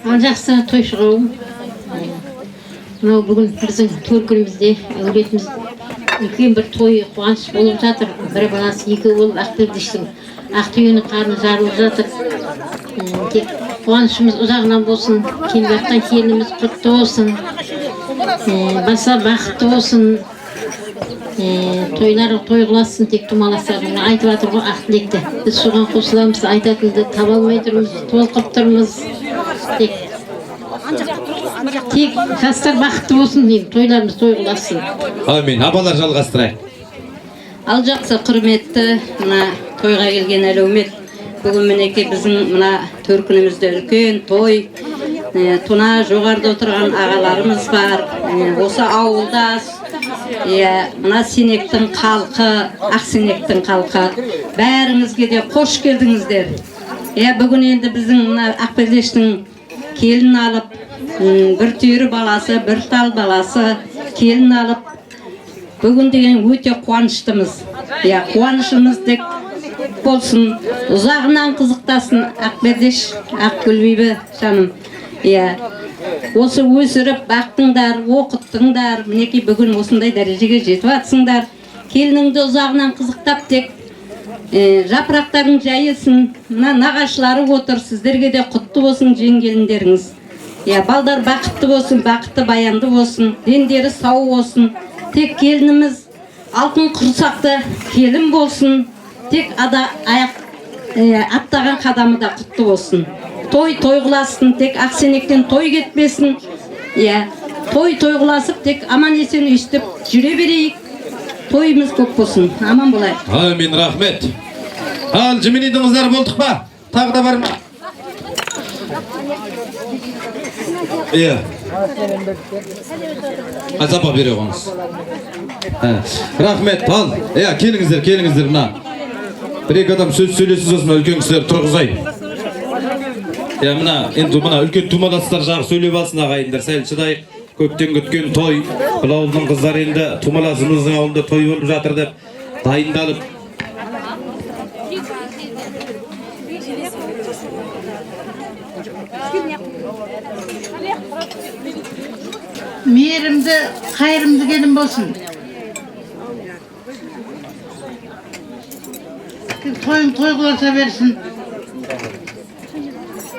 Жақсы тойшы қауым. Мынау бүгін біздің төркінімізде әулетіміз үлкен бір той қуаныш болып жатыр. Бір баласы екі болып ақ пердештің ақ түйенің қарны жарылып жатыр. Тек қуанышымыз ұзағынан болсын, келіп жатқан келініміз құтты болсын, баса бақытты болсын, тойлары той қыласын, тек тумаластардың айтып жатыр ғой ақ тілекті. Біз соған қосыламыз, айтатынды таба алмай тұрмыз, толқып тұрмыз. Тек жастар бақытты болсын деймін, тойларымыз той қыласын. Амин. Апалар жалғастырайық. Ал жақсы құрметті мына тойға келген әлеумет, бүгін мінеке біздің мына төркінімізде үлкен той, тұна жоғарда отырған ағаларымыз бар, осы ауылдас, мына Сенектің қалқы, Ақсенектің қалқы, бәріңізге де қош келдіңіздер. Бүгін енді біздің мына Ақпердештің келін алып, бір түйірі баласы, бір тал баласы келін алып, бүгін деген өте қуаныштымыз. Қуанышымыз тек болсын, ұзағынан қызықтасын Ақпердеш, Ақгүлбибі жаным. Осы өсіріп бақтыңдар, оқыттыңдар, мінеки бүгін осындай дәрежеге жетіп атсыңдар. Келініңді ұзағынан қызықтап тек жапырақтарың жайылсын, мына нағашылары отыр, сіздерге де құтты болсын жеңгеліндеріңіз. Балдар бақытты болсын, бақытты баянды болсын, дендері сау болсын. Тек келініміз алтын құрсақты келін болсын, тек аттаған қадамы да құтты болсын. Той қыласын, тек Ақсенектен той кетпесін. Той қыласып, тек аман есен үйістіп жүре берейік. Тойымыз көп болсын, аман болайық. Амин, рахмет. Ал, жымынидіңіздер болдық па? Тағы да бар ма? Азапа бере қоңыз. Рахмет, ал. Келіңіздер мына. Бір-екі адам сөз сөйлесіз осына үлкен кісілер тұрғызай. Мына үлкен тумаластар жағы сөйлеп алсын ағайындар, сәл шыдайық. Көптен күткен той, бұл ауылдың қыздар енді тумаласымыздың ауылында той болып жатыр деп дайындалып. Мейірімді, қайырымды келін болсын. Тойын той қыларса берсін.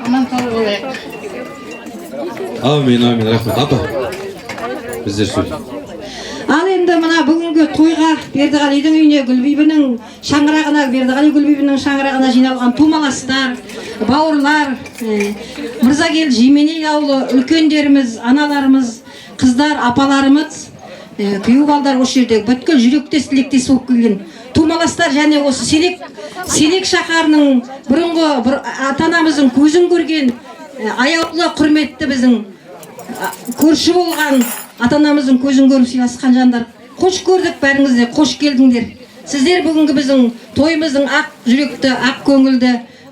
Аман той болайық. Амин, амин, рахмет. Апа, біздер сөйлейік. Ал енді мына бүгінгі тойға Бердіғалидің үйіне Гүлбибінің шаңырағына, Бердіғали Гүлбибінің шаңырағына жиналған тумаластар, бауырлар, Мырзакел Жеменей ауылы үлкендеріміз, аналарымыз, қыздар, апаларымыз, күйеу балдар осы жерде бүткіл жүректес тілектес болып келген тумаластар және осы Селек шаһарының бұрынғы ата-анамыздың көзін көрген аяулы құрметті біздің көрші болған ата-анамыздың көзін көріп сыйласқан жандар, қош көрдік, бәріңізде қош келдіңдер. Сіздер бүгінгі біздің тойымыздың ақ жүректі, ақ көңілді,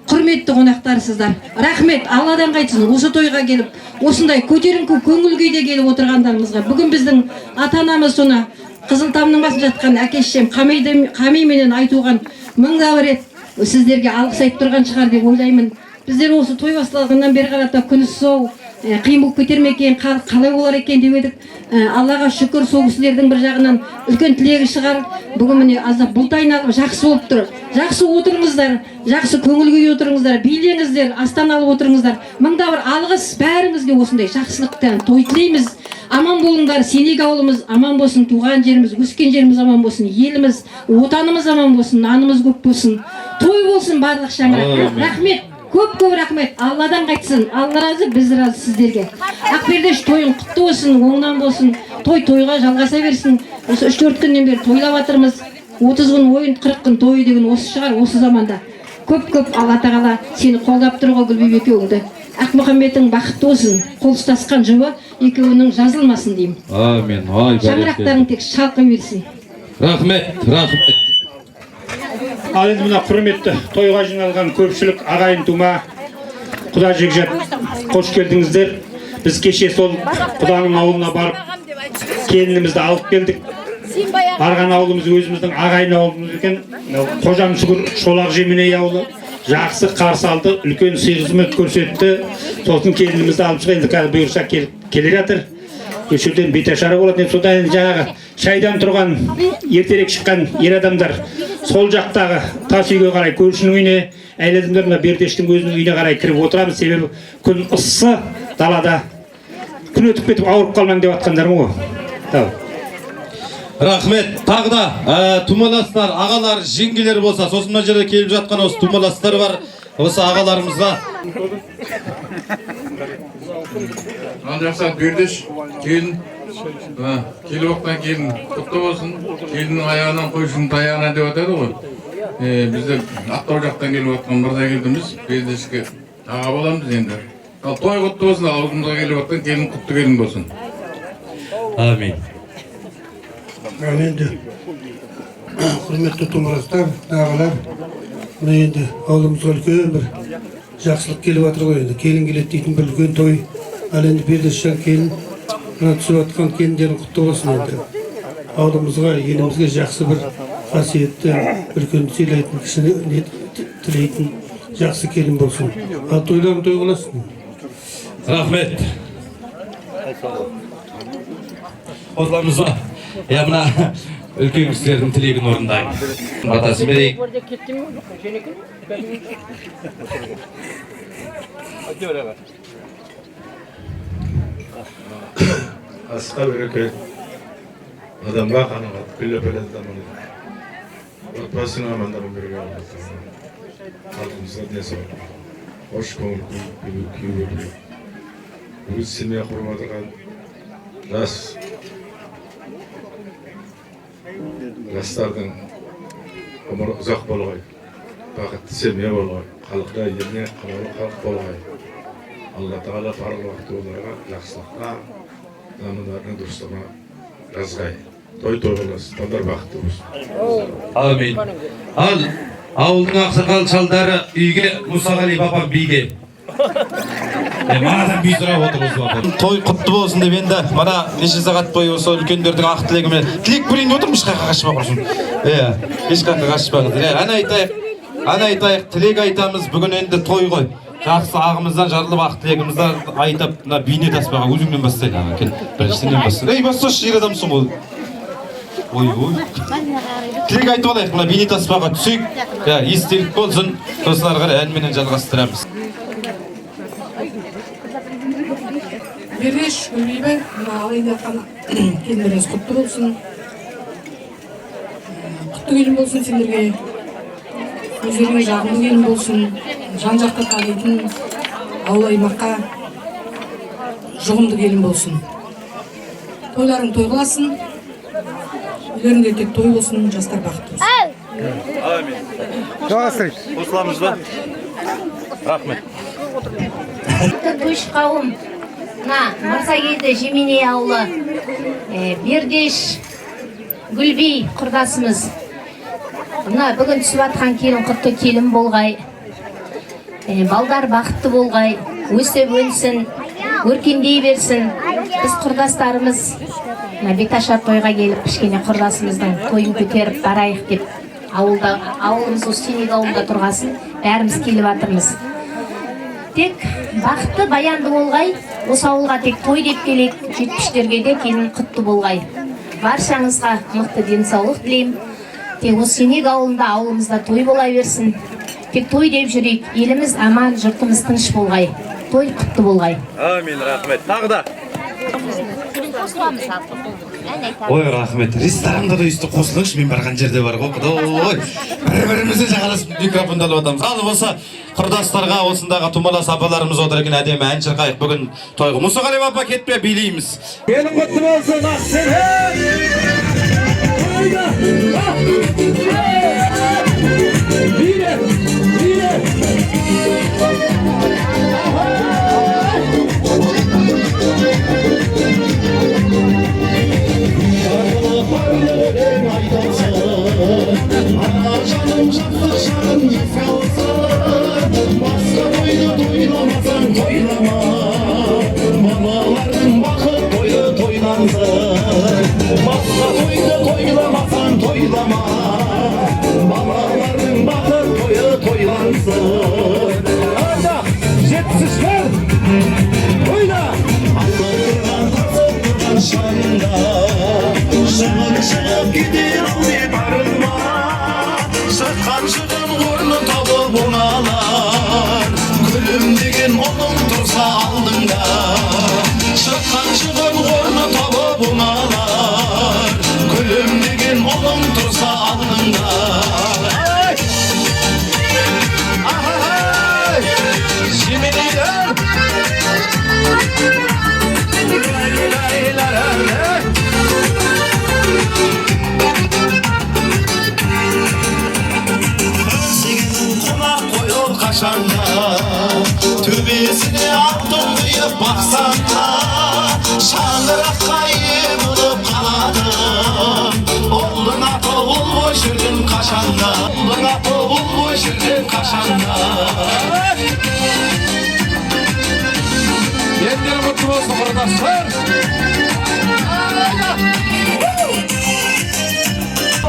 құрметті қонақтарсыздар. Рахмет, Алладан қайтсын, осы тойға келіп, осындай көтеріңкі көңіл күйде келіп отырғандарымызға. Бүгін біздің ата-анамыз соны Қызылтамның басында жатқан әке-шешем Қамименен айтуған мыңда бір рет сіздерге алғыс айтып тұрған шығар деп ойлаймын. Біздер осы той басталғаннан бері қарата күн соу қиын болып кетер ме екен, қалай болар екен деп едік. Аллаға шүкір, сол кісілердің бір жағынан үлкен тілегі шығар. Бүгін міне аздап бұлт айналып жақсы болып тұр. Жақсы отырыңыздар, жақсы көңіл күй отырыңыздар, билеңіздер, астан алып отырыңыздар. Мыңда бір алғыс бәріңізге осындай жақсылықтан той тілейміз. Аман болыңдар, Селек ауылымыз аман болсын, туған жеріміз, өскен жеріміз аман болсын, еліміз, отанымыз аман болсын, нанымыз көп болсын, той болсын барлық шаңырақ. Рахмет. Көп рахмет. Алладан қайтсын. Алла разы, біз разы сіздерге. Ақбердеш тойың құтты болсын, оңнан болсын. Тойға жалғаса берсін. Осы 3-4 күннен бері тойлап жатырмыз. 30 күн ойын, 40 күн тойы деген осы шығар, осы заманда. Көп Алла тағала сені қолдап тұр ғой, Гүлбибі екеуіңді. Ақмұхаммедтің бақытты болсын. Қол ұстасқан жұбы екеуінің жазылмасын деймін. Амин. Шаңырақтарың тек шалқы берсін. Рахмет, рахмет. Ал енді мына құрметті тойға жиналған көпшілік ағайын тума, құда жекжат, қош келдіңіздер. Біз кеше сол құданың ауылына барып келінімізді алып келдік. Барған ауылымыз өзіміздің ағайын ауылымыз екен. Қожам Шүкір Шолақ Жеменей ауылы жақсы қарсы алды, үлкен сый қызмет көрсетті. Сосын келінімізді алып шығып, енді қазір бұйырса келе жатыр. Өшірден беташара болады. Содан жаңағы шайдан тұрған, ертерек шыққан ер адамдар сол жақтағы тас үйге қарай, көршінің үйіне, әйел адамдар мына Бердештің өзінің үйіне қарай кіріп отырамыз. Себебі күн ыссы, далада күн өтіп кетіп ауырып қалмаң деп жатқандарым ғой. Рахмет. Тағы да тумаластар, ағалар, жеңгелер болса, сосын мына жерде келіп жатқан осы тумаластар бар. Осы ағаларымызға Жақсат Бердеш келін, келіп оқтан келін құтты болсын, келінің аяғынан қойшының таяғына деп атады ғой. Бізде Ақтау жақтан келіп отқан Мырзакелдіміз, Бердешке аға боламыз енді. Ал той құтты болсын, алдымызға келіп отқан келін құтты келін болсын. Амин. Ал енді құрметті тумаластар, ағалар, мына енді ауылымызға үлкен бір жақсылық келіп жатыр ғой енді. Келін келеді дейтін бір үлкен той. Ал енді Бердешжан келін, мына түсіп жатқан келіндерің құтты болсын енді. Ауылымызға, елімізге жақсы бір қасиетті, үлкен сыйлайтын, кішіні тілейтін жақсы келін болсын. Ал тойларың той боласын. Рахмет. Қозғамыз ба? Мына үлкен кісілердің тілегін орындаймын. Батасын берейік. Асқа береке, адамға қанағат, күлі-пілі дамылы. Отбасына амандығын берге алғызды. Халқымызға дес бар. Қош көңіл күй өрлі. Өз семья құрып отырған жастардың өмірі ұзақ болғай. Бақытты семья болғай. Халықта еліне қалалы халық болғай. Алла тағала барлық уақыт оларға жақсылыққа, намыдарының дұрыстығына жазғай. Той болсын, таңдар бақытты болсын. Амин. Ал ауылдың ақсақал шалдары үйге, Мұсағали папам биге. Мағадан бүй сұрап отырмыз. Той құтты болсын деп енді, мана неше сағат бойы осы үлкендердің ақ тілегімен. Тілек білейін отырмыз, қайқа қашпа құрсын. Ешқайқа қашпағыз. Ән айтайық, тілек айтамыз. Бүгін енді той ғой. Жақсы ағымыздан жарылып ақ тілегімізді айтып, бейне таспаға өзіңнен бастайын. Біріншіден бастайын. Басташы жер адамсың ол. Ой. Тілек айтып алайық, бейне таспаға түсейік. Естелік болсын. Сосын ары қарай әнменен жалғастырамыз. Береш, Гүлбибі, алайда жатқан келіндеріңіз құтты болсын. Құтты келін болсын сендерге. Өздеріңе жағымды келін болсын. Жан-жақты танитын ауыл аймаққа жұғымды келін болсын. Тойларың той қыласын. Үйлеріңде тек той болсын, жастар бақытты болсын. Амин. Жалғастырайық. Қосыламыз ба? Рахмет. Көш қауым, Мырзагелді Жеменей ауылы, Бердеш Гүлби құрдасымыз. Бүгін түсіп атқан келін құтты келін болғай. Балдар бақытты болғай, өсіп өнсін, өркендей берсін. Біз құрдастарымыз Беташар тойға келіп, кішкене құрдасымыздың тойын көтеріп барайық деп, ауылымыз осы Сенег ауылында тұрғасын, бәріміз келіп атырмыз. Тек бақытты баянды болғай, осы ауылға тек той деп келек, 70-терге де келін құтты болғай. Баршаңызға мықты денсаулық тілеймін. Тек осы Сенег ауылында ауылымызда той бола берсін. Тек той деп жүрейік, еліміз аман, жұртымыз тыныш болғай. Той құтты болғай. Амин, рахмет. Тағы да. Ой, рахмет. Ресторанда да үсті қосылыңыз, мен барған жерде бар ғой. Ой, бір-бірімізді жағаласып микрофонды алып атамыз. Ал осы құрдастарға, осындағы тумалас апаларымыз отыр екен, әдемі ән шырқайық бүгін тойға. Мұсағалиев апа кетпе, билейміз. Келін құтты болсын, ақсен. Canım şafakşan yıkılsın, başka toyda toylamazsan toylama. Babaların bakıp toyda toylansın, başka toyda toylamazsan toylama. Babaların bakıp toyda toylansın. Hadi jetmişler, toyla. Allah'ın kasıp durgan şanında, şığın gidir almayıp arınma. Sıkkan şığın ornu tabı bunalar, gülüm degen onun tursa aldığında. Sıkkan şığın ornu tabı bunalar, gülüm degen onun tursa aldığında. Jimineyler kaşanda, tübesine altın kıyıp baksana. Şanlırak kayıp bulup kaladım. Oldun atı ul boş yürgün kaşanda, oldun atı ul boş yürgün kaşanda. Yeniden mutlu olsun arkadaşlar.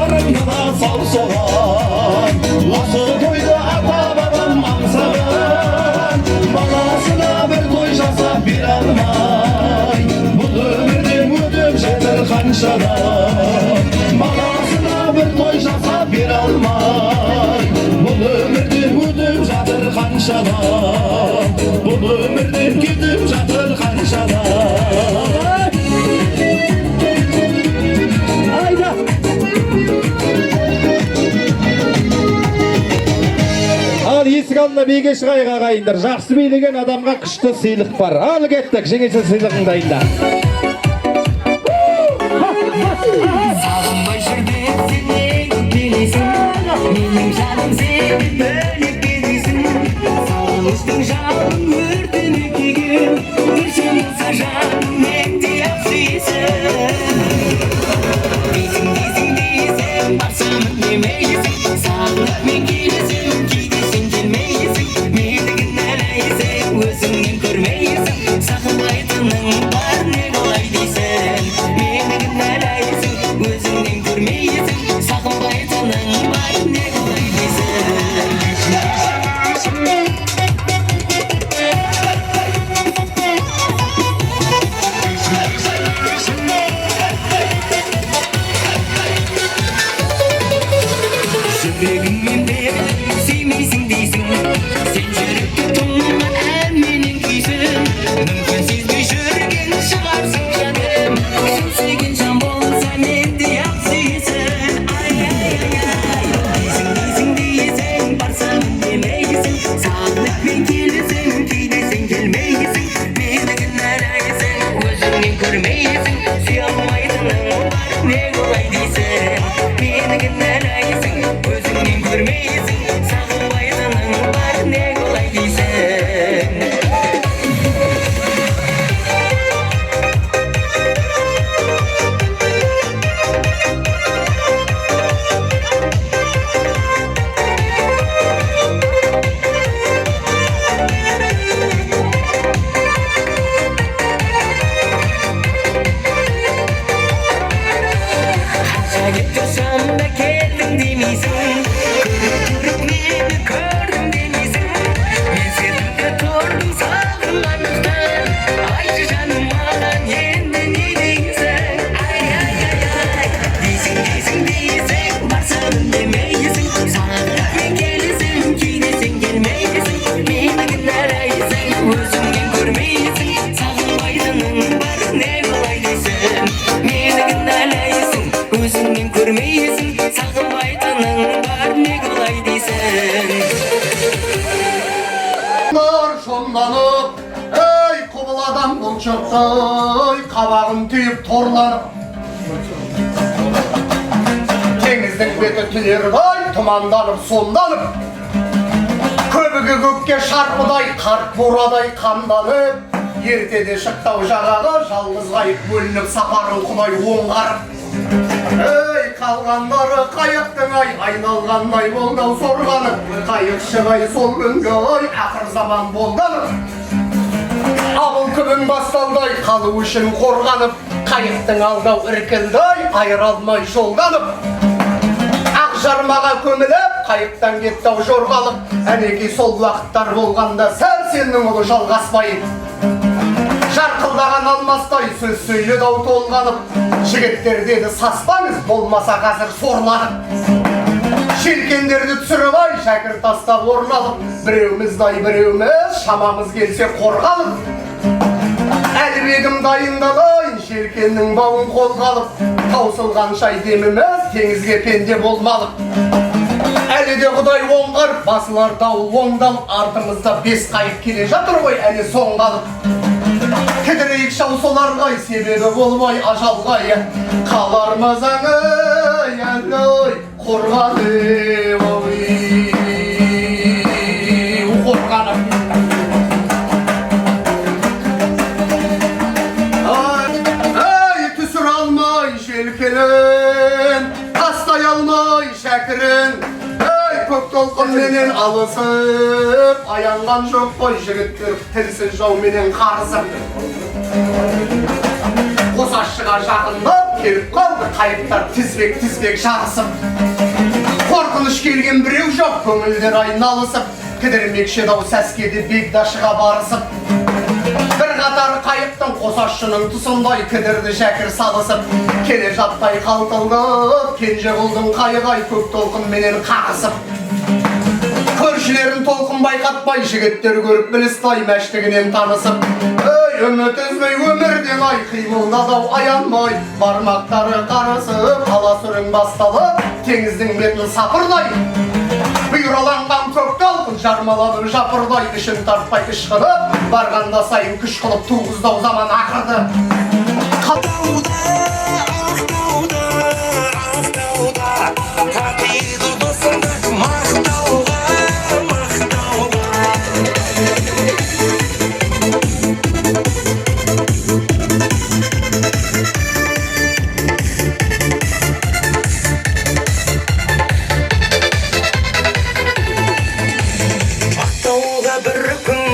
Arımda sal soğan, осы toyda ata babam mansabın. Balasına bir toy жасап bir almay, бұл өмірден өтіп жетір қаншада. Balasına bir toy жасап bir almay, бұл өмірден өтіп жатыр қаншада. Бұл өмірден кетіп жатыр қаншада. Ал есік алдына биге шығайық ағайындар. Жақсы билеген адамға күшті сыйлық бар. Ал кеттік, жеңесі сыйлығын дайында. Сағынбай жүрден сен келесің, менің жаным сен бөліп кетесің. Сағыныштың жалын өртені күйген, көршің болса жаным мен де ақсүйсің. Дейсің дейсің, барсамын демейсің, сағынып мен келесің, кейдесің келмейсің. Мендігін әлейсің, өзіңнен көрмейсің, сағынбайтының бар не қалай дейсің. Мендігін әлейсің, өзіңнен көрмейсің, сағынбайтының бар не қалай дейсің. көрмейсің, сүйе алмайтының бар, не қылай дейсің, мені кінәлайсың, өзіңнен көрмейсің, сағынбайтының бар, не қылай дейсің. Şonlanıp, ey kubuladan bul çıktı, kabağın tüyüp torlanıp. Denizдің beti tülerday, tumandanıp sonlanıp. Köbüge gökке şarpıday, kart buraday kandanıp. Ертеде шықтау жағаға, жалғыз ғайып бөлініп, сапарын құдай оңғарып. Ей, қалғандары қайықтың ай, айналғандай болдау сорғанып. Қайық шығай сол күнгі ай, ақыр заман болданып. Абыл күбін басталдай, қалу үшін қорғанып. Қайықтың алдау іркілдай, айыр алмай жолданып. Ақ жармаға көміліп, қайықтан кеттау жорғалып. Әнеки сол уақыттар болғанда, сәл сенің ұлы жалғаспайын. Жарқылдаған алмастай сөз сөйледау толғанып. Жігіттер деді саспаңыз, болмаса қазір сорланып. Желкендерді түсіріп ай, шәкір тастап орналып. Біреуміздай біреуміз, шамамыз келсе қорғалып. Әлбегім дайындалайын, желкеннің бауын қолғалып. Таусылған шай деміміз, теңізге пенде болмалып. Әлі де құдай оңғарып, басылар дауыл оңдалып. Артымызда 5 қайық келе жатыр ғой, әлі соңғалып. Кідірейік шау соларғай, себебі болмай ажалғай. Қалармыз аңай, әлгай, қорғаны ой, қорғанып. Ай, түсір алмай желкелін, тастай алмай шәкірін. Көк толқын менен алысып, аянған жоқ қой жігіттер тілсіз жау менен қарысып. Қосашыға жақындап келіп қалды, қайықтар тізбек жағысып. Қорқыныш келген біреу жоқ, көңілдер айналысып. Кідірмекші дау сәскеде бегдашыға барысып. Бір қатар қайықтың қосашының тұсындай кідірді шәкір салысып. Келе жаттай қалтылдып, кенже құлдың қайығай көк толқын менен қағысып. Көршілерін толқын байқатпай, жігіттер көріп білістай мәштігінен танысып. Ей, үміт үзбей өмірден ай, қимылдадау аянмай. Бармақтары қарысып, аласұрың басталып, теңіздің бетін сапырдай. Бұйраланған көк толқын жармаланып жапырдай, ішін тартпай ышқынып, барғанда сайын күш қылып туғыздау заман ақырды.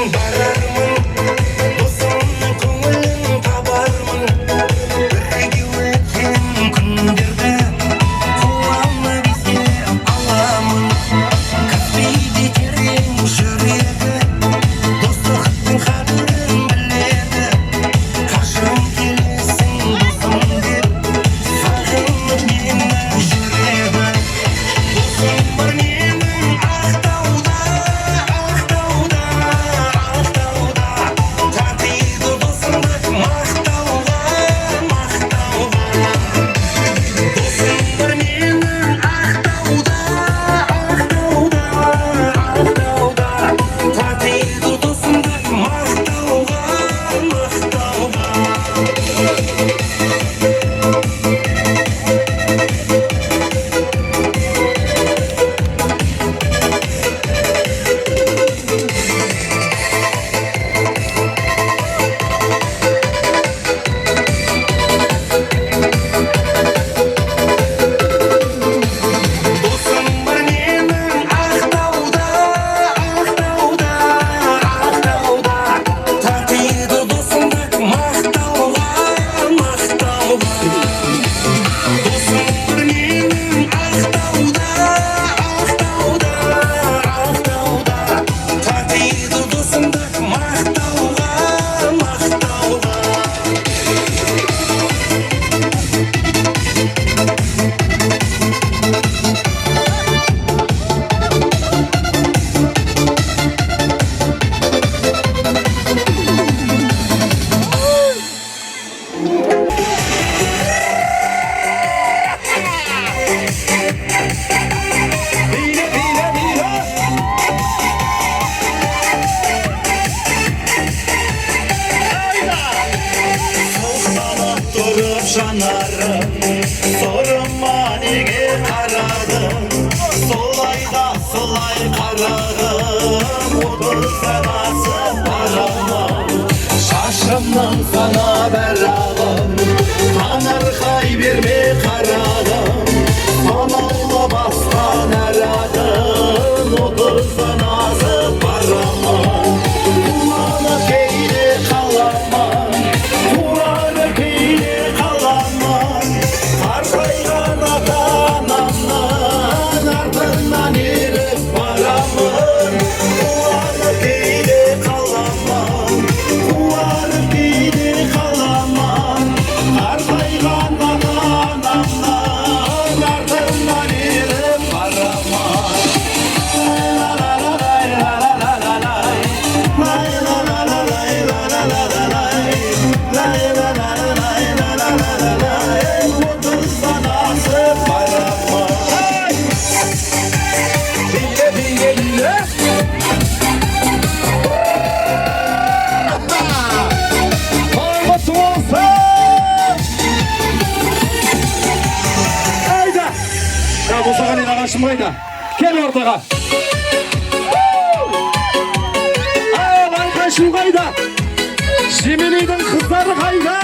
Bararmın, dosumның көңілін табармын. Бірге жанарым сорыма неге қарадың солай да солай қарағым отыздан асып барамын шашымның сана бәрағым таңырқай берме қарағым санаулы бастан әрағым отыздан асып барамын туаны кейде қаламын туаны кейде қаламын қартайған ата анамнан артынан еріп барамын туаны кейде қаламын туаны кейде қаламын қартайған ата анамнан артынан еріп барамын босаған ел ағашым қайда? Кел ортаға. Ағашым қайда? Жеменейдің қыздары қайда?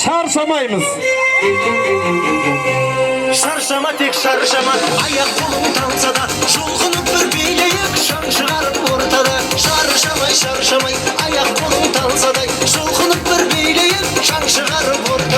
Şarşamayımız. Şarşama tek şarşama, ayak kolum tansa da şulğunup bir beyleyip şan çıkarıp ortada. Şarşamay şarşamay, ayak kolum tansa da şulğunup bir beyleyip şan çıkarıp ortada.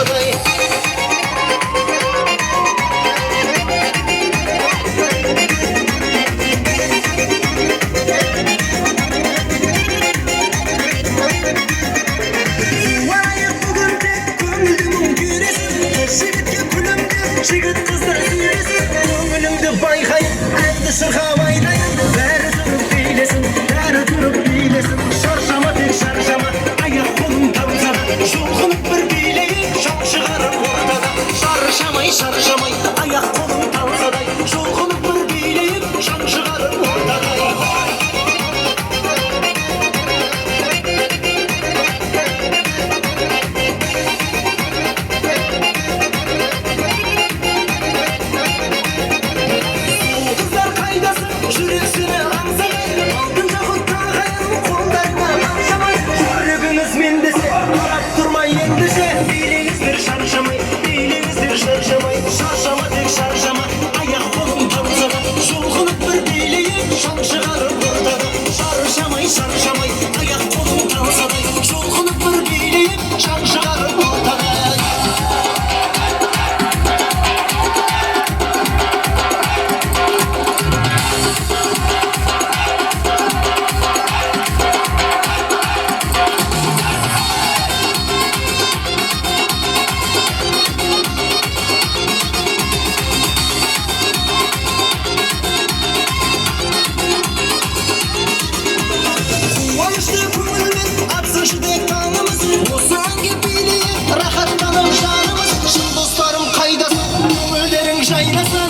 қуанышты көңілмен атсын жүрек таңымыз осы әнге билейік рахаттанып жанымыз шын достарым қайдасың көңілдерің жайнасын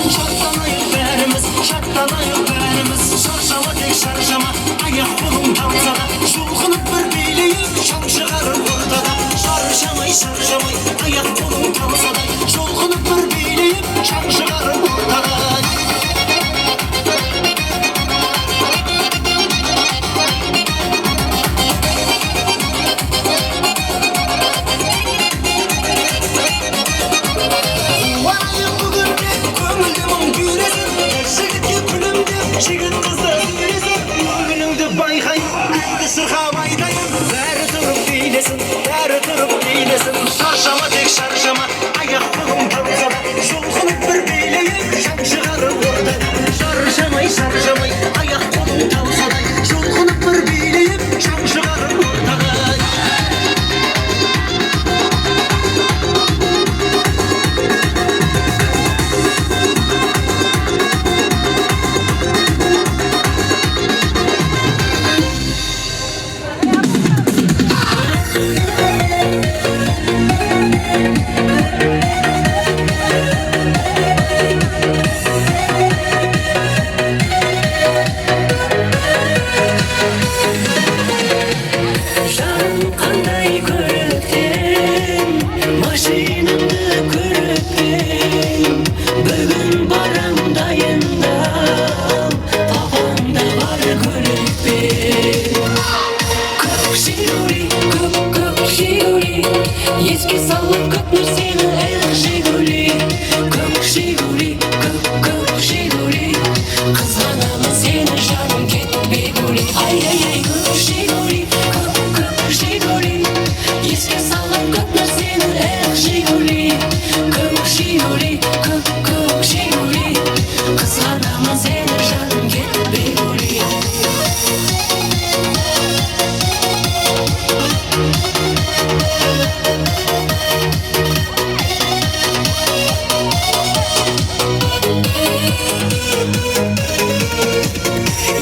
шаттанайық бәріміз шаршама тек шаршама аяқ қолың талса да жұлқынып бір билейік шаң шығарып ортада шаршамай аяқ қолың талса да жұлқынып бір билейік шаң шығарып ортада жігіт қызды үйресін көңіліңді байқайын әнді шырқап айтайын бәрі тұрып билесін шаршама тек шаршама аяқ қолың талса да жұлқынып бір билейік шаң шығарып ортада шаршамай аяқ қолың талса да жұлқынып бір билейік шаң шығарып ортада еске салып көп нәрсені эх жигули көк жигули көк жигули қызғанамын сені жаным кетпе гули ай көк жигули көк жигули еске салып көп нәрсені эх жигули көк жигули қызғанамын сені жаным кетпе гули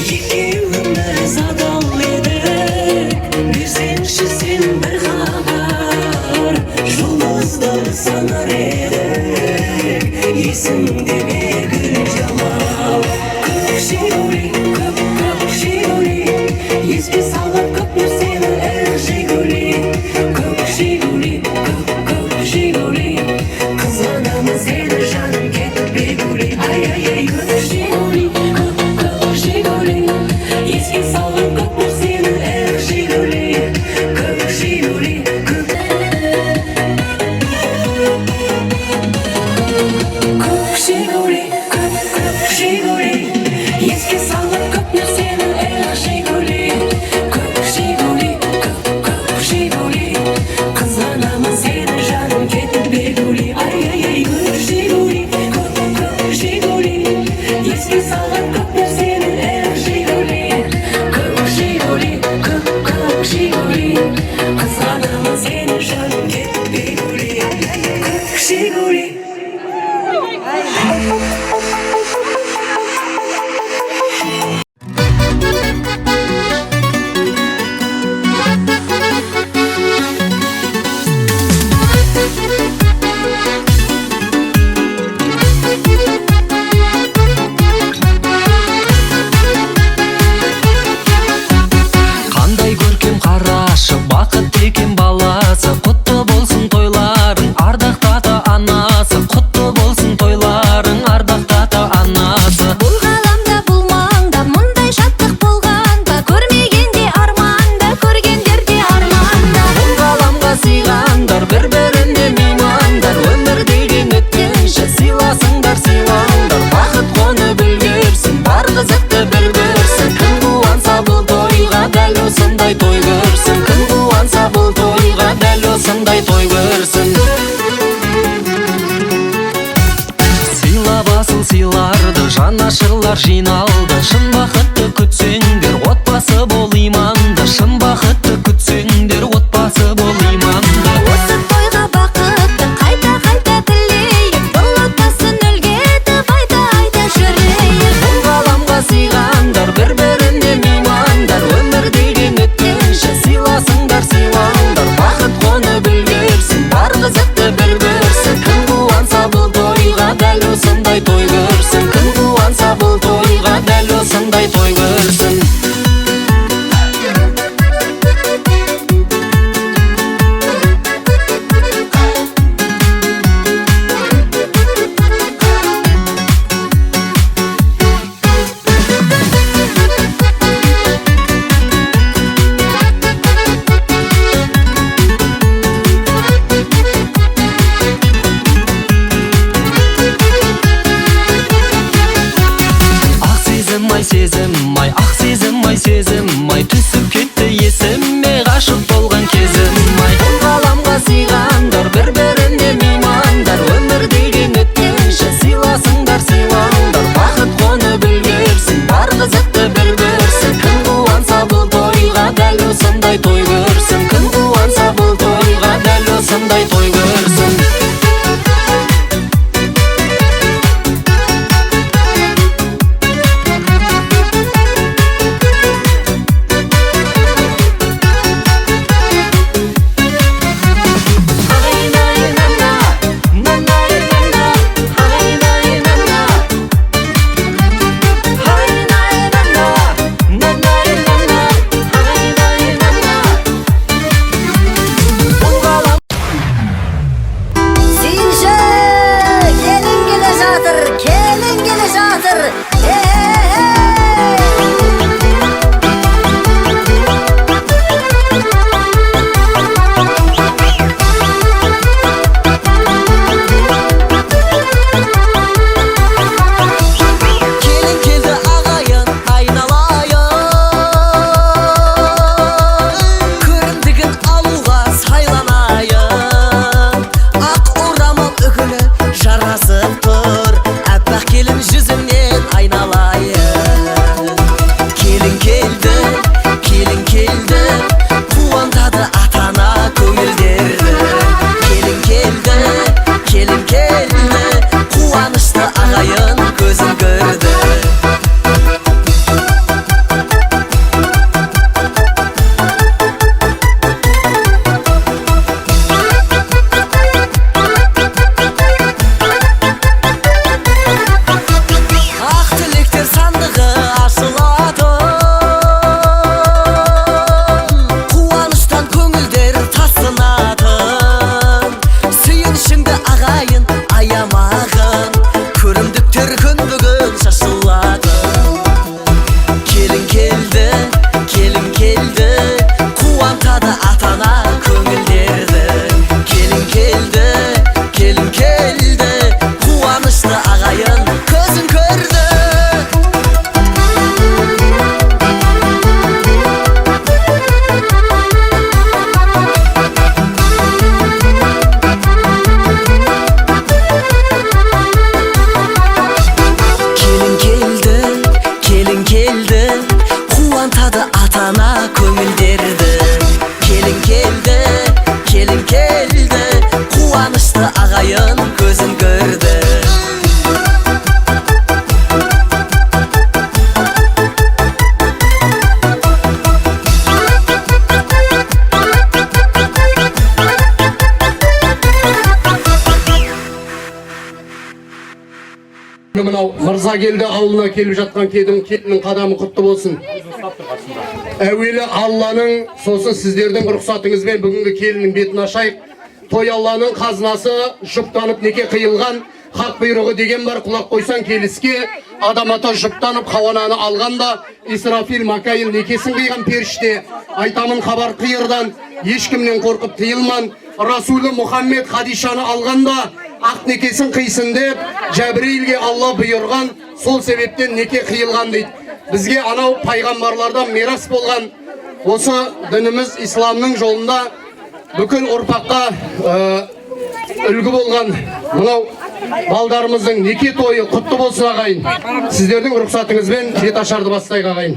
екеуміз адал едік берсеңші сен бір хабар жұлдыздар санар едік есіңде ме гүлжамал көк жигули еске салып көп нәрсені эх жигули көк жигули қызғанамын сені жаным кетпе гули ай көк жигули еске салып көп нәрсені эх жигули көк жигули еске салып көп нәрсені эх жигули көк жигули қызғанамын сені жаным кетпе гули ай көк жигули еске салып көп нәрсені эх жигули көк жигули қызғанамын сені жаным кетпе гули көк жигули қандай көркем қарашы бақыт екен баласы құтты болсын тойларың ардақты ата анасы құтты болсын тойларың ардақты ата анасы бұл ғаламда бұл маңда мұндай шаттық болғанда көрмегенде арманда көргендерде арманда бұл ғаламға сыйғандар бір біріне меймандар өмір деген өткенше сыйласыңдар бақыт қонып үлгерсін бар қызықты бір көрсін кім қуанса бұл тойға дәл осындай той көрсін кім қуанса бұл тойға дәл осындай той көрсін сыйлап асыл сыйларды жанашырлар жиналды шын бақытты күтсеңдер отбасы бол иманды шын бақытты күтсеңдер отбасы бол иманды осы тойға бақытты қайта тілейік бұл отбасын үлгі етіп айта жүрейік бұл ғаламға сыйғандар бір біріне меймандар өмір деген өткен дәл осындай той көрсін. Кім қуанса бұл тойға дәл осындай той көрсін. Мынау Мырзакелді ауылына келіп жатқан келіннің қадамы құтты болсын. Әуелі Алланың, сосын сіздердің рұқсатыңызбен бүгінгі келіннің бетін ашайық. Той Алланың қазынасы, жұптанып неке қиылған, хақ бұйрығы деген бар, құлақ қойсан келіске. Адам ата жұптанып Хауананы алғанда, Исрафил Макайыл некесін қиған періште. Айтамын хабар қиырдан, ешкімнен қорқып тыйылман. Расулы Мұхаммед Хадишаны алғанда, ақ некесін қисын деп, Жәбірейілге Алла бұйырған, сол себептен неке қиылған дейді. Бізге анау пайғамбарлардан мирас болған, осы дініміз исламның жолында бүкіл ұрпаққа үлгі болған мынау балдарымыздың неке тойы құтты болсын ағайын. Сіздердің рұқсатыңызбен бет ашарды бастайық ағайын.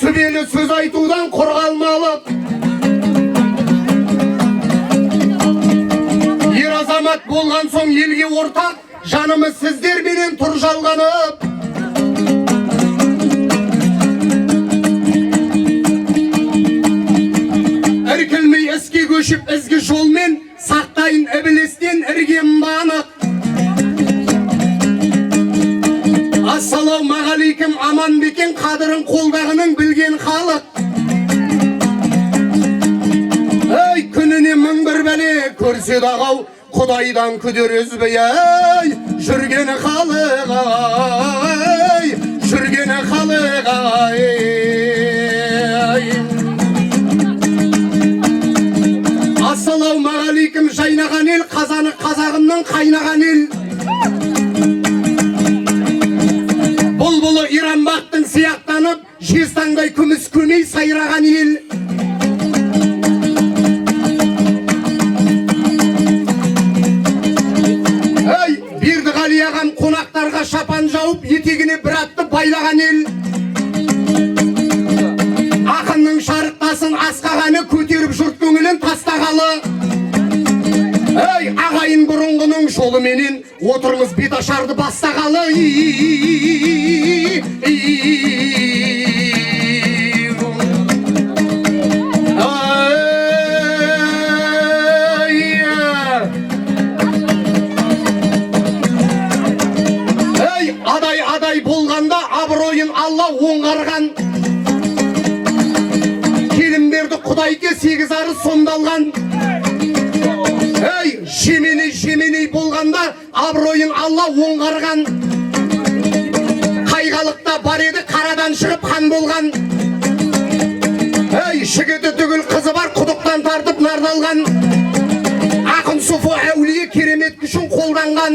Сүбелі сөз айтудан қорғалмалы. Ер азамат болған соң елге ортақ, жанымыз сіздерменен тұр жалғанып. Іркілмей іске көшіп ізгі жолмен, сақтайын ібілістен іргем банық. Ассалаумағалейкум, аман бекен, қадырын қолдағының білген халық. Ей, күніне мың бір бәле көрсе дағау, Құдайдан күдер үзбей, ей, жүргені халық ай, жүргені халық ай. Ассалаумағалейкум жайнаған ел, қазаны қазағымнан қайнаған ел. Бұлбұлы иранбақтың сияқтанып, жезтаңдай күміс көмей сайраған ел. Әй, Бердіғали ағам қонақтарға шапан жауып, етегіне бір атты байлаған ел. Ақынның шарықтасын асқағаны көтеріп жұрт көңілін тастағалы. Әй, ағайын бұрынғының жолыменен отырмыз беташарды бастағалы. Адай болғанда абыройын Алла оңғарған. Келімберді Құдайке 8 арыз сомдалған. Ей, жеменей болғанда абыройын Алла оңғарған. Қайғалықта бар еді, қарадан шығып хан болған. Ей, жігіті түгіл қызы бар, құдықтан тартып нардалған. Ақын Суфы әулие керемет күшін қолданған.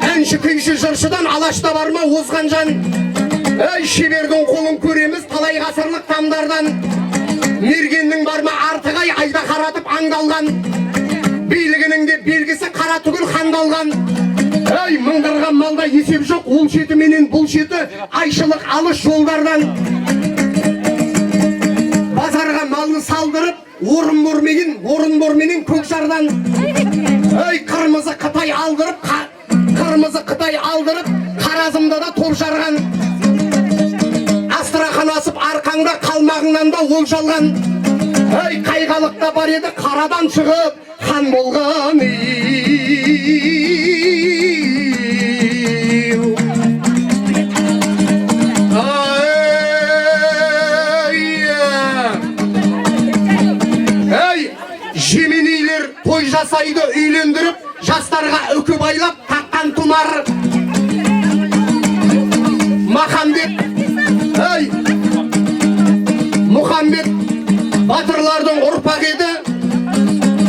Әнші күйші жыршыдан алашта бар ма озған жан. Әй, шебердің қолын көреміз талай ғасырлық тамдардан. Мергеннің бар ма артығай айда қаратып аңдалған. Билігінің де белгісі қара түгіл қандалған. Әй, мыңдырған малда есеп жоқ, ол шеті менен бұл шеті айшылық алыс жолдардан. Базарға малын салдырып, орын борменен көкжардан. Әй, қырмызы Қытай алдырып, Қаразымда да топ жарған. Астрахан асып арқаңда, қалмағыңнан да ол жалған. Әй, қайғалықта бар еді, қарадан шығып хан болған. Әй, жеменейлер той жасайды үйлендіріп, жастарға үкі байлап таққан тұмар. Мұхамбет батырлардың ұрпақ еді,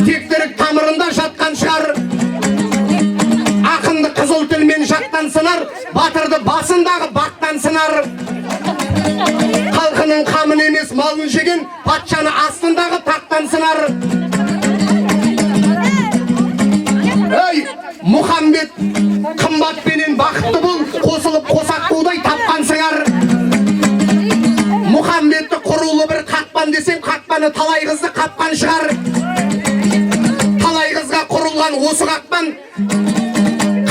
тектірік тамырында жатқан шығар. Ақынды қызыл тілмен жақтан сынар, батырды басындағы бақтан сынар. Халқының қамын емес малын жеген, патшаны астындағы тақтан сынар. Ей, Мұхамбет қымбатпенен бақытты бол, қосылып қосақ қудай тапқан сыңар. Мұхамбетті құрулы бір қақпан десең, қақпаны талай қызды қапқан шығар. Талай қызға құрылған осы қақпан,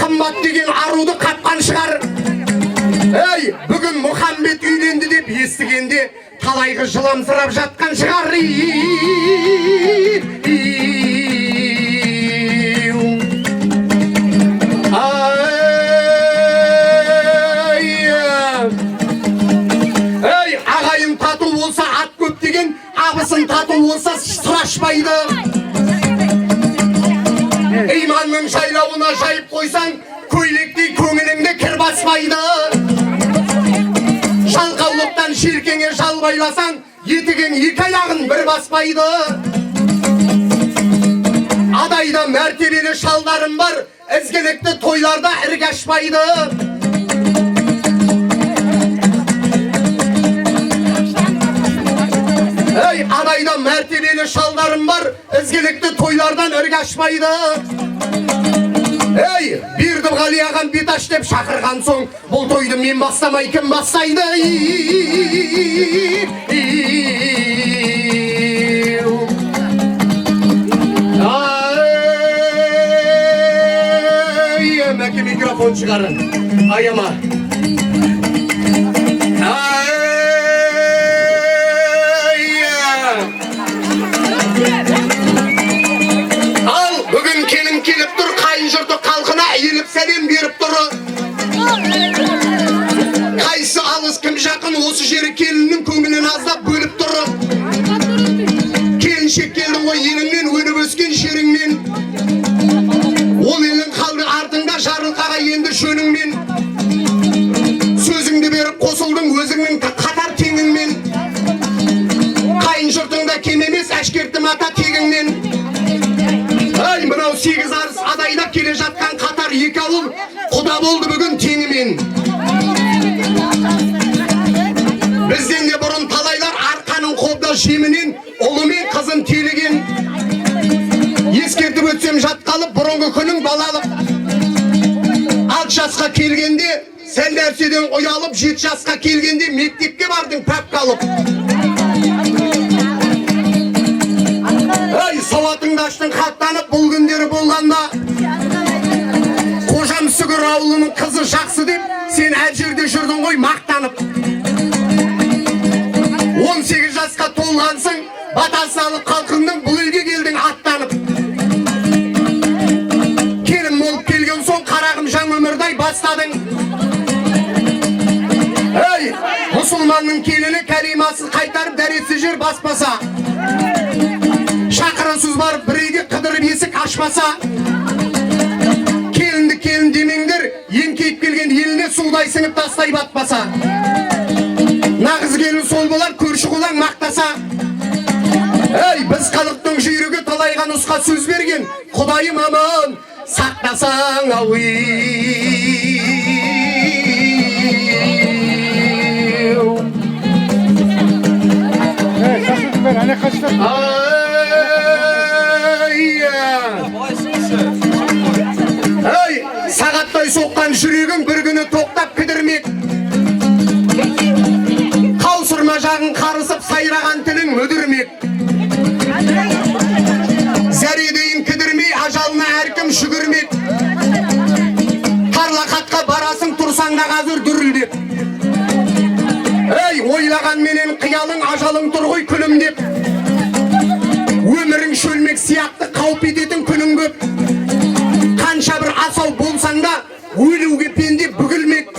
қымбат деген аруды қапқан шығар. Ей, бүгін Мұхамбет үйленді деп естігенде, талай қыз жыламсырап жатқан шығар. Абысын тату болса сұрашпайды. Иманның жайлауына жайып қойсаң, көйлектей көңіліңде кір баспайды. Жалқаулықтан шеркеңе жал байласаң, етігің екі аяғын бір баспайды. Адайда мәртебелі шалдарым бар, ізгілікті тойларда ірге ашпайды. Ей, адайда мәртебелі шалдарым бар, ізгілікті тойлардан ірге ашпайды. Ей, Бердіғали ағам беташ деп шақырған соң, бұл тойды мен бастамай кім бастайды? Мәке микрофон шығарын, аяма. Ал бүгін келін келіп тұр, қайын жұрты қалқына еліп сәлем беріп тұр. Қайсы алыс кім жақын, осы жері келіннің көңілін аздап бөліп тұр. Келіншек келдің ғой еліңнен, өніп өскен жеріңнен. Ол елің қалды артыңда жарылқа енді шөніңмен, сөзіңді беріп қосылдың өзіңнің қатар теңіңмен. Қайын жұртыңда кем емес, әшкерттім ата тегіңнен. Ай, мынау 8 арыс адайда келе жатқан қатар екі ауыл құда болды бүгін теңімен. Бізден де бұрын талайлар арқаның қобда жемінен ұлы мен қызын телеген. Ескертіп өтсем жат қалып бұрынғы күнің балалық. 6 жасқа келгенде сәл нәрседен ұялып, 7 жасқа келгенде мектепке бардың пәп қалып. Ай, сауатыңды аштың хаттанып бұл күндері болғанда, қожам Сүгір ауылының қызы жақсы деп сен әр жерде жүрдің ғой мақтанып. 18 жасқа толғансың, батасын алып қалқыңның бұл елге келдің аттанып. Келін болып келген соң қарағым жаң өмірдай бастадың. Ей, мұсылманның келіні кәлимасын қайтарып дәретсіз жер баспаса, шақырасыз барып бірейге қыдырып есік ашпаса, келінді келін демеңдер, еңкейіп келген еліне судай сіңіп тастай батпаса, нағыз келін сол болар көрші құлаң мақтаса. Ей, біз халықтың жүйрігі талайға нұсқа сөз берген, Құдайым аман сақтасаң ауи. Ей, сағаттай соққан жүрегім бір күні тоқтап кідірмек. Қаусырма жағын қарысып сайраған тілің мүдірмек. Зәредейін кідірмей ажалына әркім жүгірмек. Тарлақатқа барасың тұрсаң да қазір дүрілдеп. Ей, ойлаған менен қиялың ажалың тұр ғой күлімдеп. Өмірің шөлмек сияқты қауіп ететін күнің көп. Қанша бір асау болсаң да өлуге пенде бүгілмек.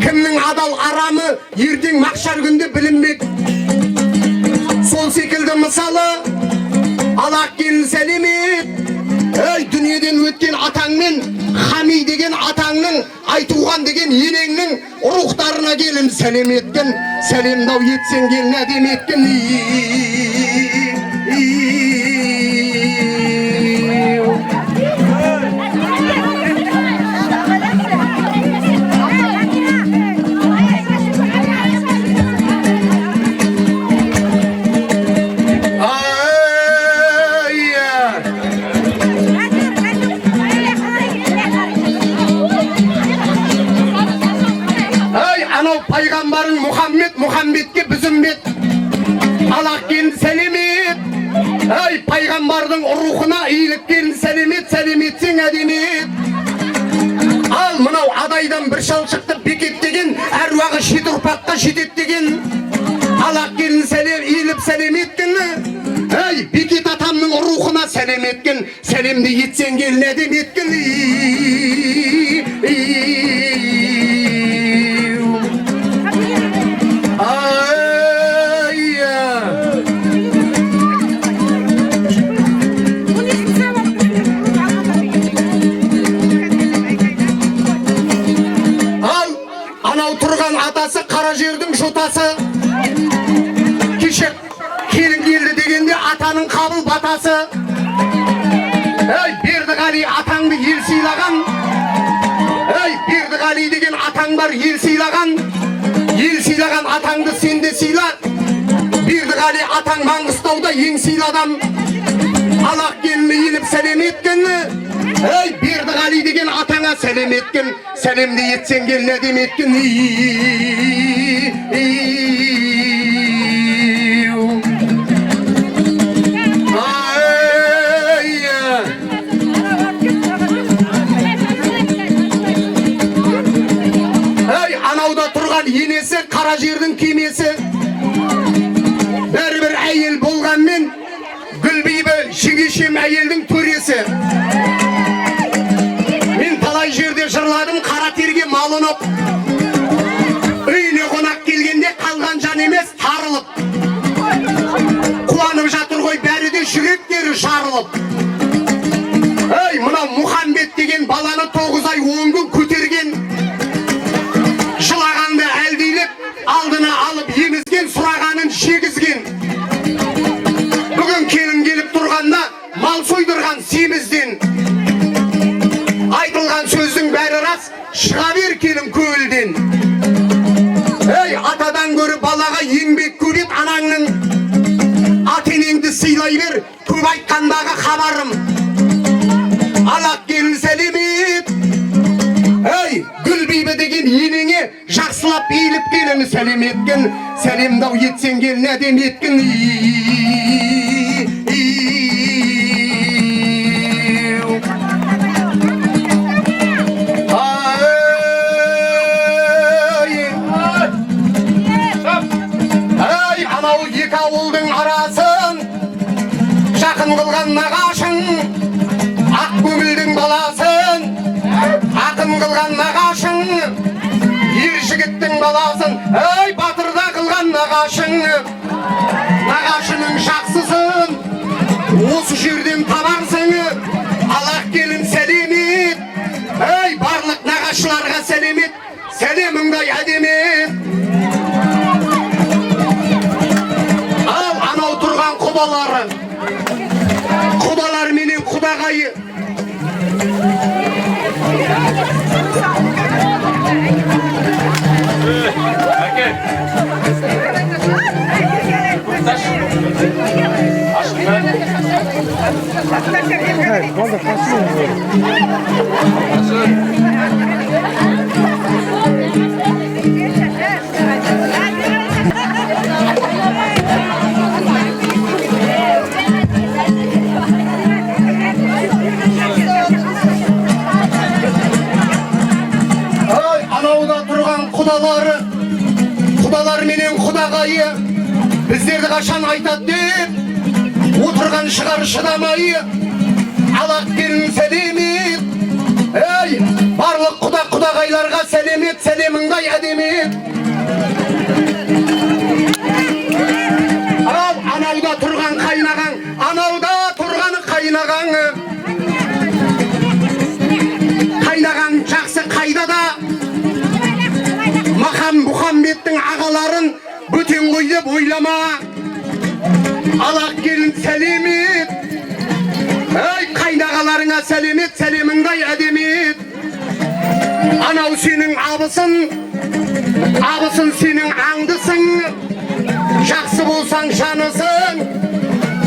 Кімнің адал арамы ертең мақшар күнде білінбек. Сол секілді мысалы алақ келін сәлемет. Ей, дүниеден өткен атаңмен Хами деген атаңның, Айтуған деген енеңнің рухтарына келін сәлем еткен. Сәлемдау етсең келін әдем еткен. Пайғамбарың Мұхаммедке біздің бет. Алақ келін сәлемет. Ай, пайғамбардың рухына иіліп келін сәлемет, сәлеметсең әдемет. Ал мынау адайдан бір шал шықты бекет деген, әруағы шет ұрпаққа жетет деген. Алақ келін сәлем иіліп сәлем еткен. Ай, бекет атамның рухына сәлем еткен, сәлемді етсең келін әдем еткен. Атасы қара жердің жотасы. Кеше келін келді дегенде атаның қабыл батасы. Ей, Бердіғали атаңды ел сыйлаған. Ей, Бердіғали деген атаң бар ел сыйлаған. Ел сыйлаған атаңды сен де сыйла. Бердіғали атаң Маңғыстауда ең сыйлы адам. Алақ келіні еліп сәлем еткен. Ей, Бердіғали деген атаңа сәлем еткен, сәлемді етсең келін әдем еткен. Ей, анауда тұрған енесі қара жердің кемесі. Бәрібір әйел болғанмен Гүлбибі жеңешем әйелдің төресі. Мен талай жерде жырладым қара терге малынып. Үйіне қонақ келгенде қалған жан емес тарылып. Қуанып жатыр ғой бәрі де жүректері жарылып. Ей, мына Мұхаммед деген баланы баланы 9 ай 10 күн көтерген, жылағанды әлдейлеп алдына алып емізген, сұрағанын жегізген. Бүгін келін келіп тұрғанда мал сойдырған семізден. Айтылған сөздің бәрі рас, шыға бер келін көңілден. Ей, атадан көрі балаға еңбек көрет анаңның, ата-енеңді сыйлай бер, көп айтқандағы хабарым. Алақ келін сәлемет. Ей, Гүлбибі деген енеңе жақсылап ейліп келін сәлем еткен. Сәлемдау етсен келін әдем еткен. Ай, анау екі ауылдың арасын жақын қылған нағашың, ақ көңілдің баласын ақын қылған нағашың, ер жігіттің баласын ай батырда қылған нағашың. Нағашының жақсысын осы жерден табарсың. Алақ келін сәлемет. Ай, барлық нағашыларға сәлемет, сәлеміңдай әдемет. Ал анау тұрған құдалары, құдалар менен құдағайы. Анауда тұрған құдалар менен құдағайы біздерді қашан айтады деп отырған шығар шыдамайы. Алақ келін сәлемет. Ей, барлық құдағайларға сәлемет, сәлеміңдай әдемет. Ал анауда тұрған қайнағаң, анауда тұрған қайнағаң. Қайнағаң жақсы қайдада. Махан Мұхаммедтің ағаларын бөтен қой деп ойлама. Алақ келін сәлемет. Ай, қайнағаларыңа сәлемет, сәлеміңдай әдемет. Анау сенің абысын сенің аңдысың. Жақсы болсаң жанысың,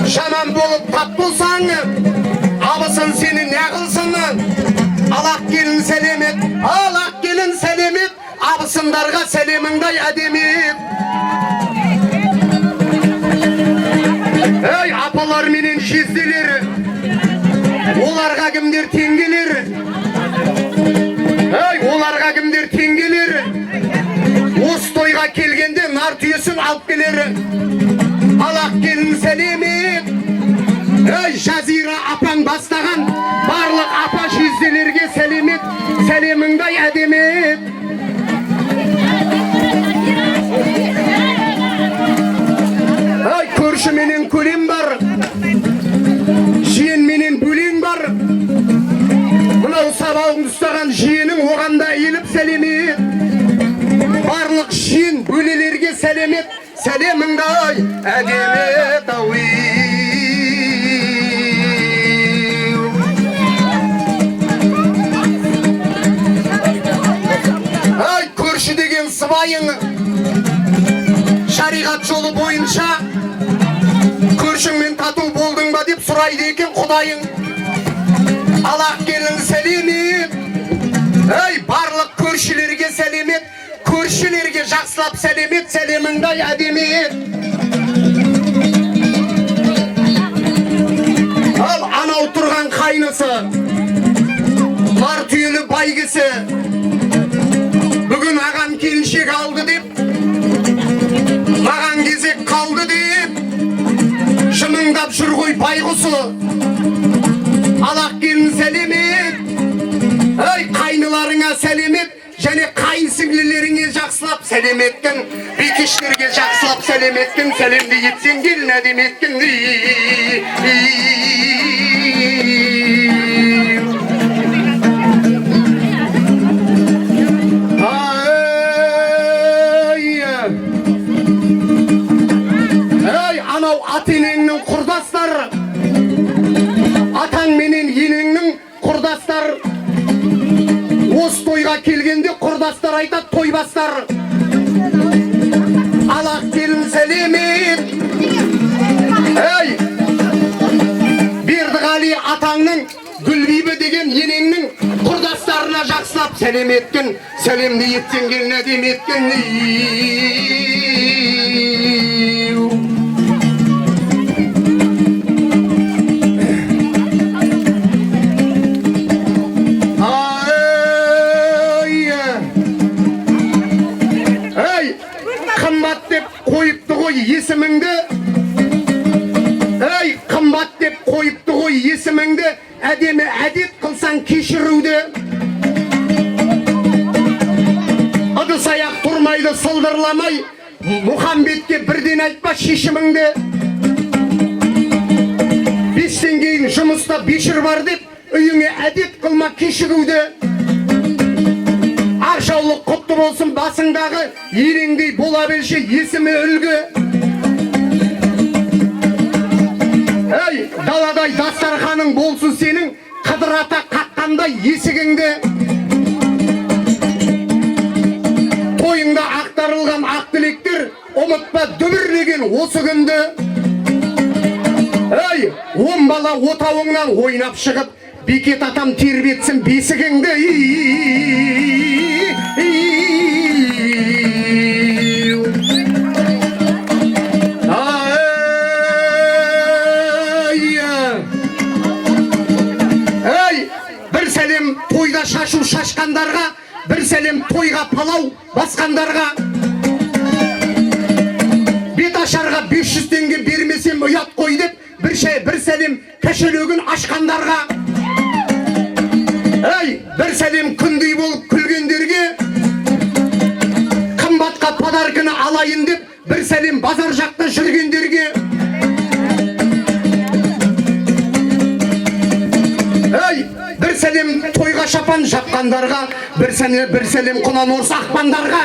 жаман болып тап болсаң, абысын сені не қылсын. Алақ келін сәлемет, алақ келін сәлемет, абысындарға сәлеміңдай әдемет. Ей, апалар менен жезделері, оларға кімдер теңгелері? Ей, оларға кімдер теңгелері? Осы тойға келгенде нар түйесін алып келері. Алақ келін сәлемет. Ей, Жазира апаң бастаған барлық апа жезделерге сәлемет, сәлеміңдай әдемет. Ай, көрші менен көлем бар, жиен менен бөлең бар. Мынау сабауын ұстаған жиенің оғанда еліп сәлемет. Барлық жиен бөлелерге сәлемет, сәлеміңдай әдемет. Ай, көрші деген сыбайың шариғат жолы бойынша көршіңмен тату болдың ба деп сұрайды екен құдайың. Алақ келін сәлемет. Ей, барлық көршілерге сәлемет, көршілерге жақсылап сәлемет, сәлеміңдай әдемет. Ал анау тұрған қайнысы, бар түйелі байгісі, бүгін ағам келіншек алды деп, маған кезек қалды деп, шыныңдап жүр ғой байғұсы. Алақ келін сәлемет. Ей, қайныларыңа сәлемет, және қайынсіңлілеріңе жақсылап сәлеметтің, бекештерге жақсылап сәлеметтің, сәлемді етсен келін әдеметтің. Осы тойға келгенде құрдастар айтады тойбастар. Алақ келін сәлемет. Ей! Бердіғали атаңның, Гүлбибі деген енеңнің құрдастарына жақсылап сәлем еткен, сәлемді еттен келін әдем еткен. Қымбат деп қойыпты ғой есіміңді. Ей, қымбат деп қойыпты ғой есіміңді. Әдемі әдет қылсаң кешіруді. Ыдыс аяқ тұрмайды сылдырламай, Мұхамбетке бірден айтпа шешіміңді. 5-тен кейін жұмыста бешір бар деп, үйіңе әдет қылма кешігуді. Ақжаулық құтты болсын басыңдағы, елеңдей бола білші есімі үлгі. Ей, даладай дастарханың болсын сенің, қыдырата қаққандай есігіңді. Тойыңда ақтарылған ақ тілектер, ұмытпа дүбірлеген осы күнді. Ей, 10 бала отауыңнан ойнап шығып, бекет атам тербетсін бесігіңді. Бір сәлем тойда шашу шашқандарға, бір сәлем тойға палау басқандарға. Бет ашарға 500 теңге бермесем ұят қой деп, бір сәлем кәшелегін ашқандарға. Ей, бір сәлем күндей болып күлгендерге, қымбатқа подарканы алайын деп, бір сәлем базар жақта жүргендерге. Ей, бір сәлем тойға шапан жапқандарға, бір сәлем құнан орыс ақпандарға.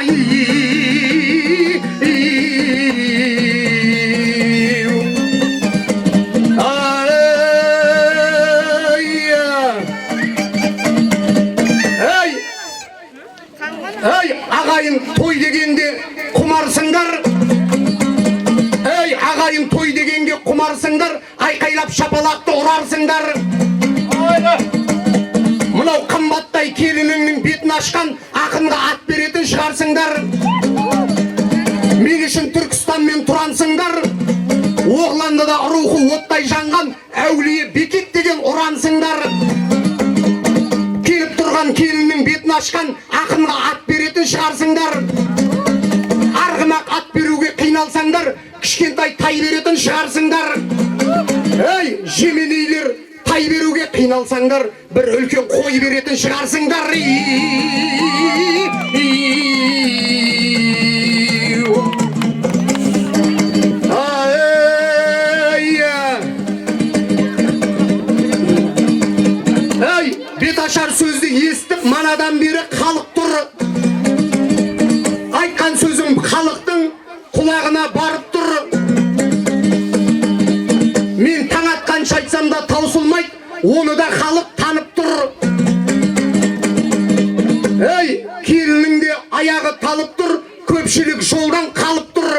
Ей, ағайын той дегенде құмарсыңдар. Ей, ағайын той дегенге құмарсыңдар, айқайлап шапалақты ұрарсыңдар. Мынау қымбаттай келініңнің бетін ашқан, ақынға ат беретін шығарсыңдар. Мен үшін Түркістанмен тұрансыңдар. Оғланды да рухы оттай жанған, әулие бекет деген ұрансыңдар. Келіп тұрған келіннің бетін ашқан, ақынға ат беретін шығарсыңдар. Арғымақ ат беруге қиналсаңдар, кішкентай тай беретін шығарсыңдар. Ей, жеменейлер, тай беруге қиналсаңдар, бір үлкен қой беретін шығарсыңдар. Ей, бет ашар сөзді естіп, манадан бері халық тұр. Айтқан сөзім халықтың құлағына барып тұр. Мен таң атқанша айтсам да таусылмайды, оны да халық танып тұр. Ей, келіннің де аяғы талып тұр, көпшілік жолдан қалып тұр.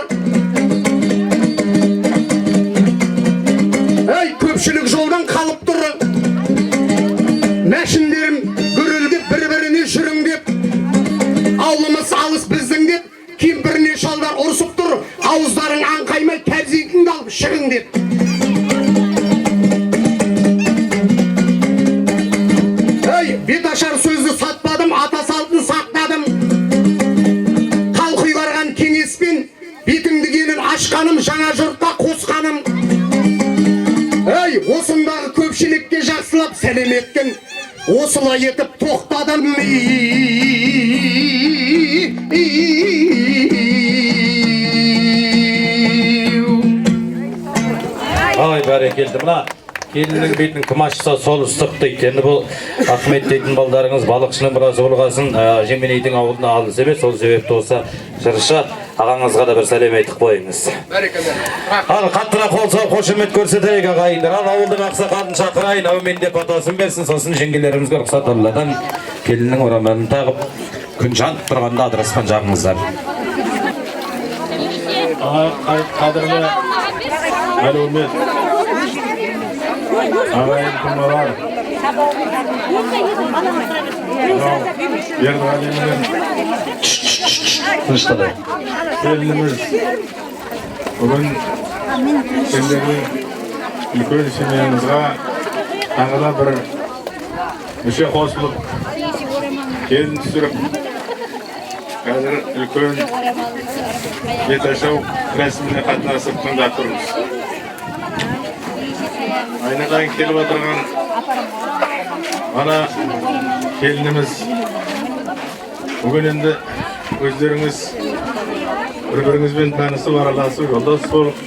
Ей, көпшілік жолдан қалып тұр. Мәшіндерім гүрілдеп бір-біріне жүріңдеп, аулымыз алыс біздің деп, кемпіріне шалдар ұрсып тұр, ауыздарың аңқаймай кәбзетіңді алып шығың деп. Ей, бет ашар сөзді сатпадым, ата салтын сақтадым. Қалқи барған кеңеспен бетіңді келін ашқаным, жаңа жұртқа қосқаным. Ей, осындағы көпшілікке жақсылап сәлем еткен, осылай етіп тоқтадым. Ай, бәрекелді. Мына келіннің бетін кім ашса сол ыстық дейді. Енді бұл Ахмет дейтін балдарыңыз балықшының біраз олғасын жеменейдің ауылына алыс емес, сол себепті осы жыршы ағаңызға да бір сәлем айтып қойыңыз. Ал қаттырақ қол соғып қошемет көрсетейік ағайындар. Ал ауылдың ақсақалын шақырайын, әумен деп батасын берсін, сосын жеңгелерімізге рұқсат Алладан келіннің орамалын тағып, күн жанып тұрғанда адырасқан жағыңыздар. Қадірлі әлеумет, ағайын тұмалар, Бердіғалимен келініміз бүгін сендердің үлкен семьяңызға тағы да бір мүше қосылып келін түсіріп қазір үлкен беташау рәсіміне қатынасып тыңдап тұрмыз. Айнадан келіп отырған ана келініміз бүгін енді өздеріңіз бір-біріңізбен танысып араласып жолдас болып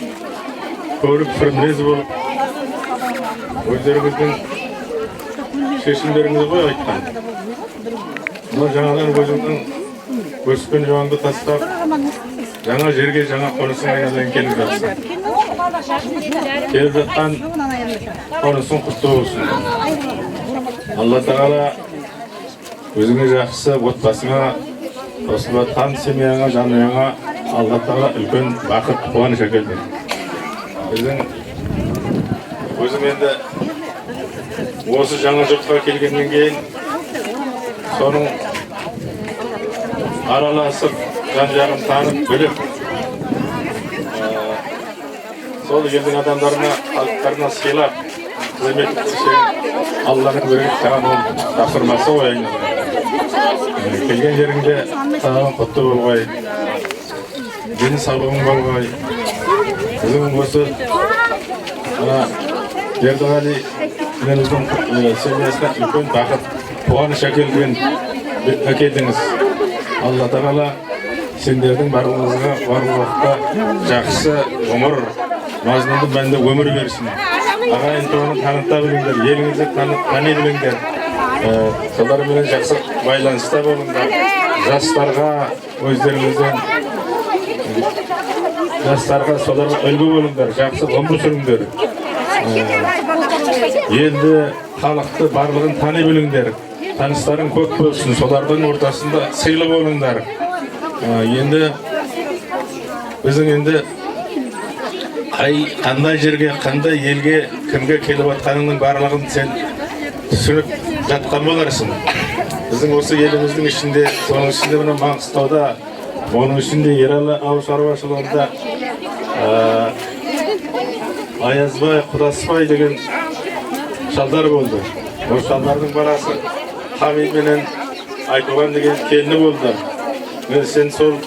көріп сүрмез болып өздеріңіздің шешімдеріңізді ғой айтқан. Бұл жаңадан өзіңнің өскен жауыңды тастап жаңа жерге жаңа қонысың айнадан келіп жатсың. Келіп жатқан қонысың құтты болсын. Алла тағала өзіңе жақсы отбасыңа, қосылып жатқан семьяңа, жанұяңа Алла тағала үлкен бақыт, қуаныш әкелді. Біздің өзім енді осы жаңа жұртқа келгеннен кейін соның араласып, жан-жағын танып, біліп, сол елдің адамдарына, халықтарына сыйлап, қызмет етсең, Алланың берген саған ол тапсырмасы ғой айналып. Келген жеріңде саған құтты болғай, дені саулығың болғай. Біздің осы Бердіғали меніміздің семьясына үлкен бақыт, қуаныш әкелдіңіз. Алла тағала сендердің барлығыңызға бар уақытта жақсы ғұмыр, мазмұнды мәнді өмір берсін. Ағайын туғанын таныта біліңдер, еліңізді тани біліңдер. Соларменен жақсы байланыста болыңдар. Жастарға өздеріңізден жастарға соларға үлгі болыңдар, жақсы ғұмыр сүріңдер. Елді, халықты барлығын тани біліңдер. Таныстарың көп болсын, солардың ортасында сыйлы болыңдар. Енді біздің енді қандай жерге, қандай елге, кімге келіп атқаныңның барлығын сен түсініп жатқан боларсың. Біздің осы еліміздің ішінде, соның ішінде мына Маңғыстауда, оның ішінде Ералы ауыл шаруашылығында Аязбай, Құдаспай деген шалдар болды. Осы шалдардың баласы Хамид менен Айтуған деген келіні болды. Мен сен сол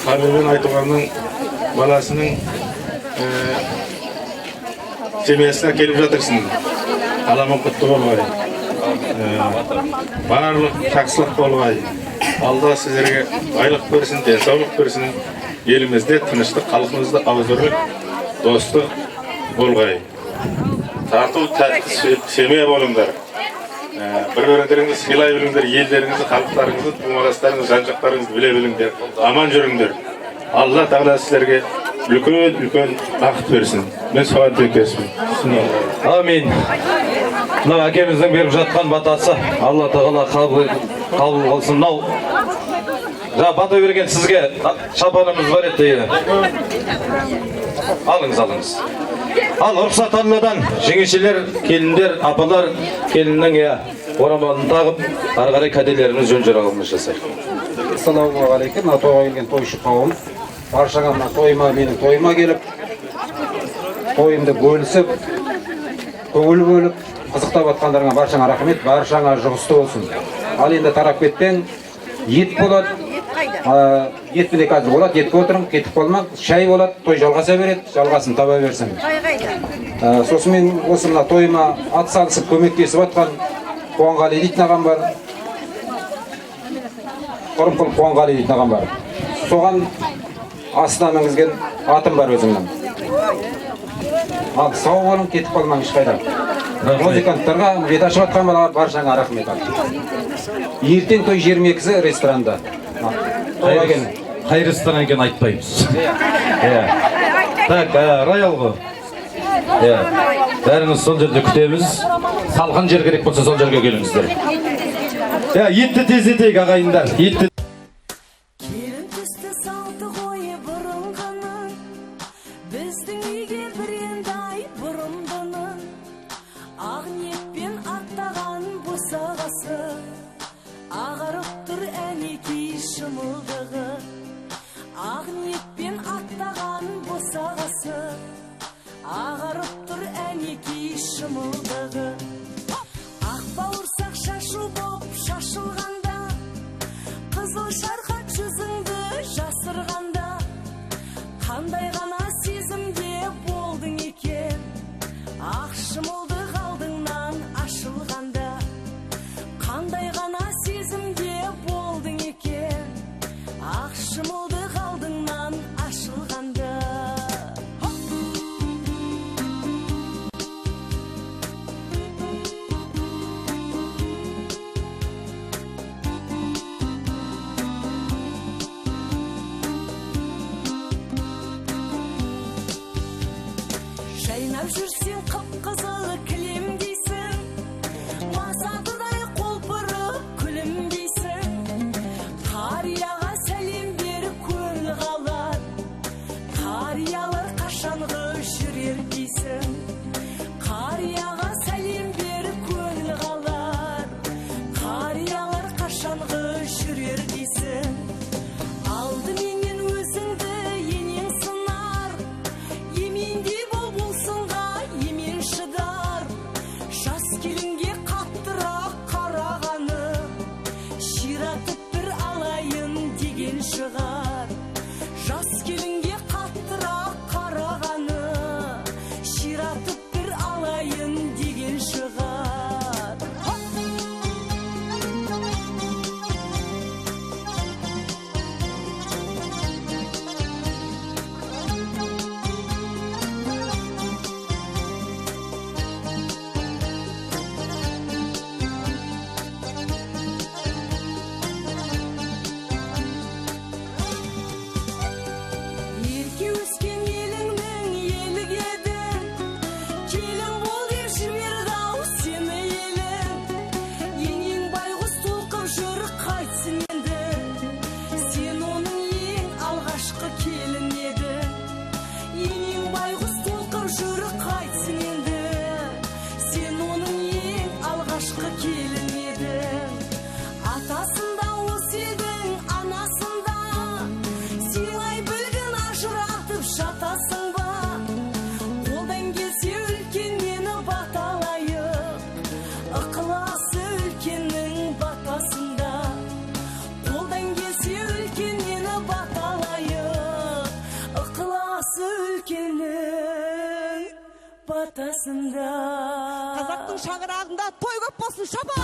Хамид мен Айтуғанның баласының семьясына келіп жатырсың. Аламын құтты болғай. Барлық жақсылық болғай. Алла сіздерге байлық берсін, денсаулық берсін. Елімізде тыныштық, халқымызда ауызбірлік, достық болғай. Тату тәтті семья болыңдар. Бір-біріңдеріңізді сыйлай біліңдер, елдеріңізді, халықтарыңызды, тумаластарыңызды, жан-жақтарыңызды біле біліңдер. Аман жүріңдер. Алла тағала сіздерге үлкен бақыт берсін. Мен соған тілектеспін. Амин. Мына әкеміздің беріп жатқан батасы Алла тағала қабыл қылсын. Мынау бата берген сізге шапанымыз бар еді. Алыңыз. Ал рұқсат Алладан жеңешелер, келіндер, апалар келіннің орамалын тағып, ары қарай кәделеріміз жөн жоралғымыз жасайық. Ассалаумағалейкум. Тойға келген тойшы қауым. Баршаға тойыма, менің тойыма келіп, тойымды бөлісіп, көңіл бөліп, қызықтап атқандарыңа баршаңа рахмет, баршаңа жұғысты болсын. Ал енді тарап кетпен, ет болады, ет біле қазір болады, етке отырым, кетіп болмақ, шай болады, той жалғаса береді, жалғасын таба берсін. Сосын мен осы мына тойыма ат салысып көмектесіп атқан Қуанғали дейтін ағам бар. Құрымқұл Қуанғали дейтін ағам бар. Соған астына мінгізген атым бар өзімнің. Ал сау болың, кетіп қалмаң ешқайда. Музыканттарға, бет ашып атқан балаға баршаңа рахмет. Ертең той 22-сі ресторанда. Тойға келін. қайрыстан екен айтпаймыз. Так, роял ғой. Бәріңіз сол жерде күтеміз. Салған жер керек болса сол жерге келіңіздер. Етті тездетейік ағайындар. Етті. Келін түсті салты қойы бұрынғаны, біздің үйге бір енді ай бұрымдыны, ақ ниетпен аттаған босағасы, ағарып тұр әнекей шымылдығы. Ақ ниетпен аттаған босағасы, ағарып тұр әнекей шымылдығы. Ақ бауырсақ шашу боп шашылғанда, қызыл шарқат жүзіңді жасырғанда, қандай ғана сезімде болдың екен, ақ шымылдық алдыңнан ашылғанда, қандай ғана сезімде болдың екен, ақ шымылдық алдыңнан ашылғанда. Жайнап жүрсең қып-қызыл кілем дейсің, масатыдай қолпырып күлім дейсің, қарияға сәлем беріп көңіл қалар, қариялар қашанғы жүрер дейсің, қарияға сәлем беріп көңіл қалар, қариялар қашанғы жүрер дейсің. Алдыменен өзіңді енең сынар, емендей бол болсынға емен шыдар, жас келінге қаттырақ қарағаны, ширатып бір алайын деген шығар. Жас келінге қаттырақ қарағаны, ширатып бір алайын деген шығар. Ерке өскен еліңнің елік едің, келін бол деп жіберді-ау сені елің. Енең байғұс толқып жүр қайтсын енді, сен оның ең алғашқы келін едің. Енең байғұс толқып жүр қайтсын енді, сен оның ең алғашқы келін едің. Атасында осы едің, анасында сыйлай білгін ажыратып жатасың ба? Қолдан келсе үлкеннені баталайық, ықыласы үлкеннің батасында. Қолдан келсе үлкенені баталайық, ықыласы үлкеннің батасында. Қазақтың шаңырағында той көп болсын, шапа!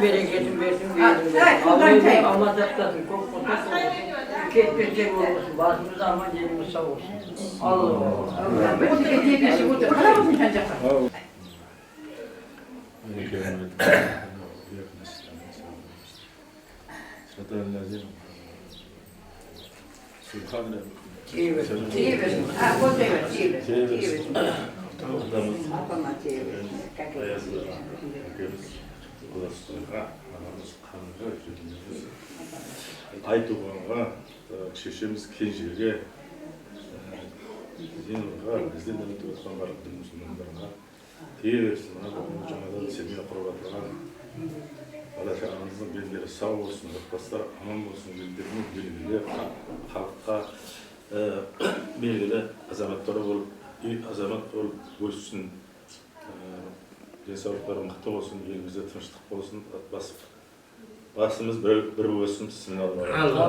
Bereketin versin diyelim. Allah Allah кетпес жер болсын, басымыз аман, еліміз сау болсын. Алла. Өтіге тегесі өте. Қарағызын жан жаққа. Айтуғанға, шешеміз Кенжеге, Зейнұрға, бізден өтіп отқан барлық мұсылмандарға тие берсін. Жаңадан семья құрып отырған Алла-Тағаламыздың белгілері сау болсын, отбасылар аман болсын, елдерінің белгілі халыққа белгілі азаматтары болып, азамат болып өссін, денсаулықтары мықты болсын, елімізде тыныштық болсын, басымыз бір өсін, бісмилла. Алла.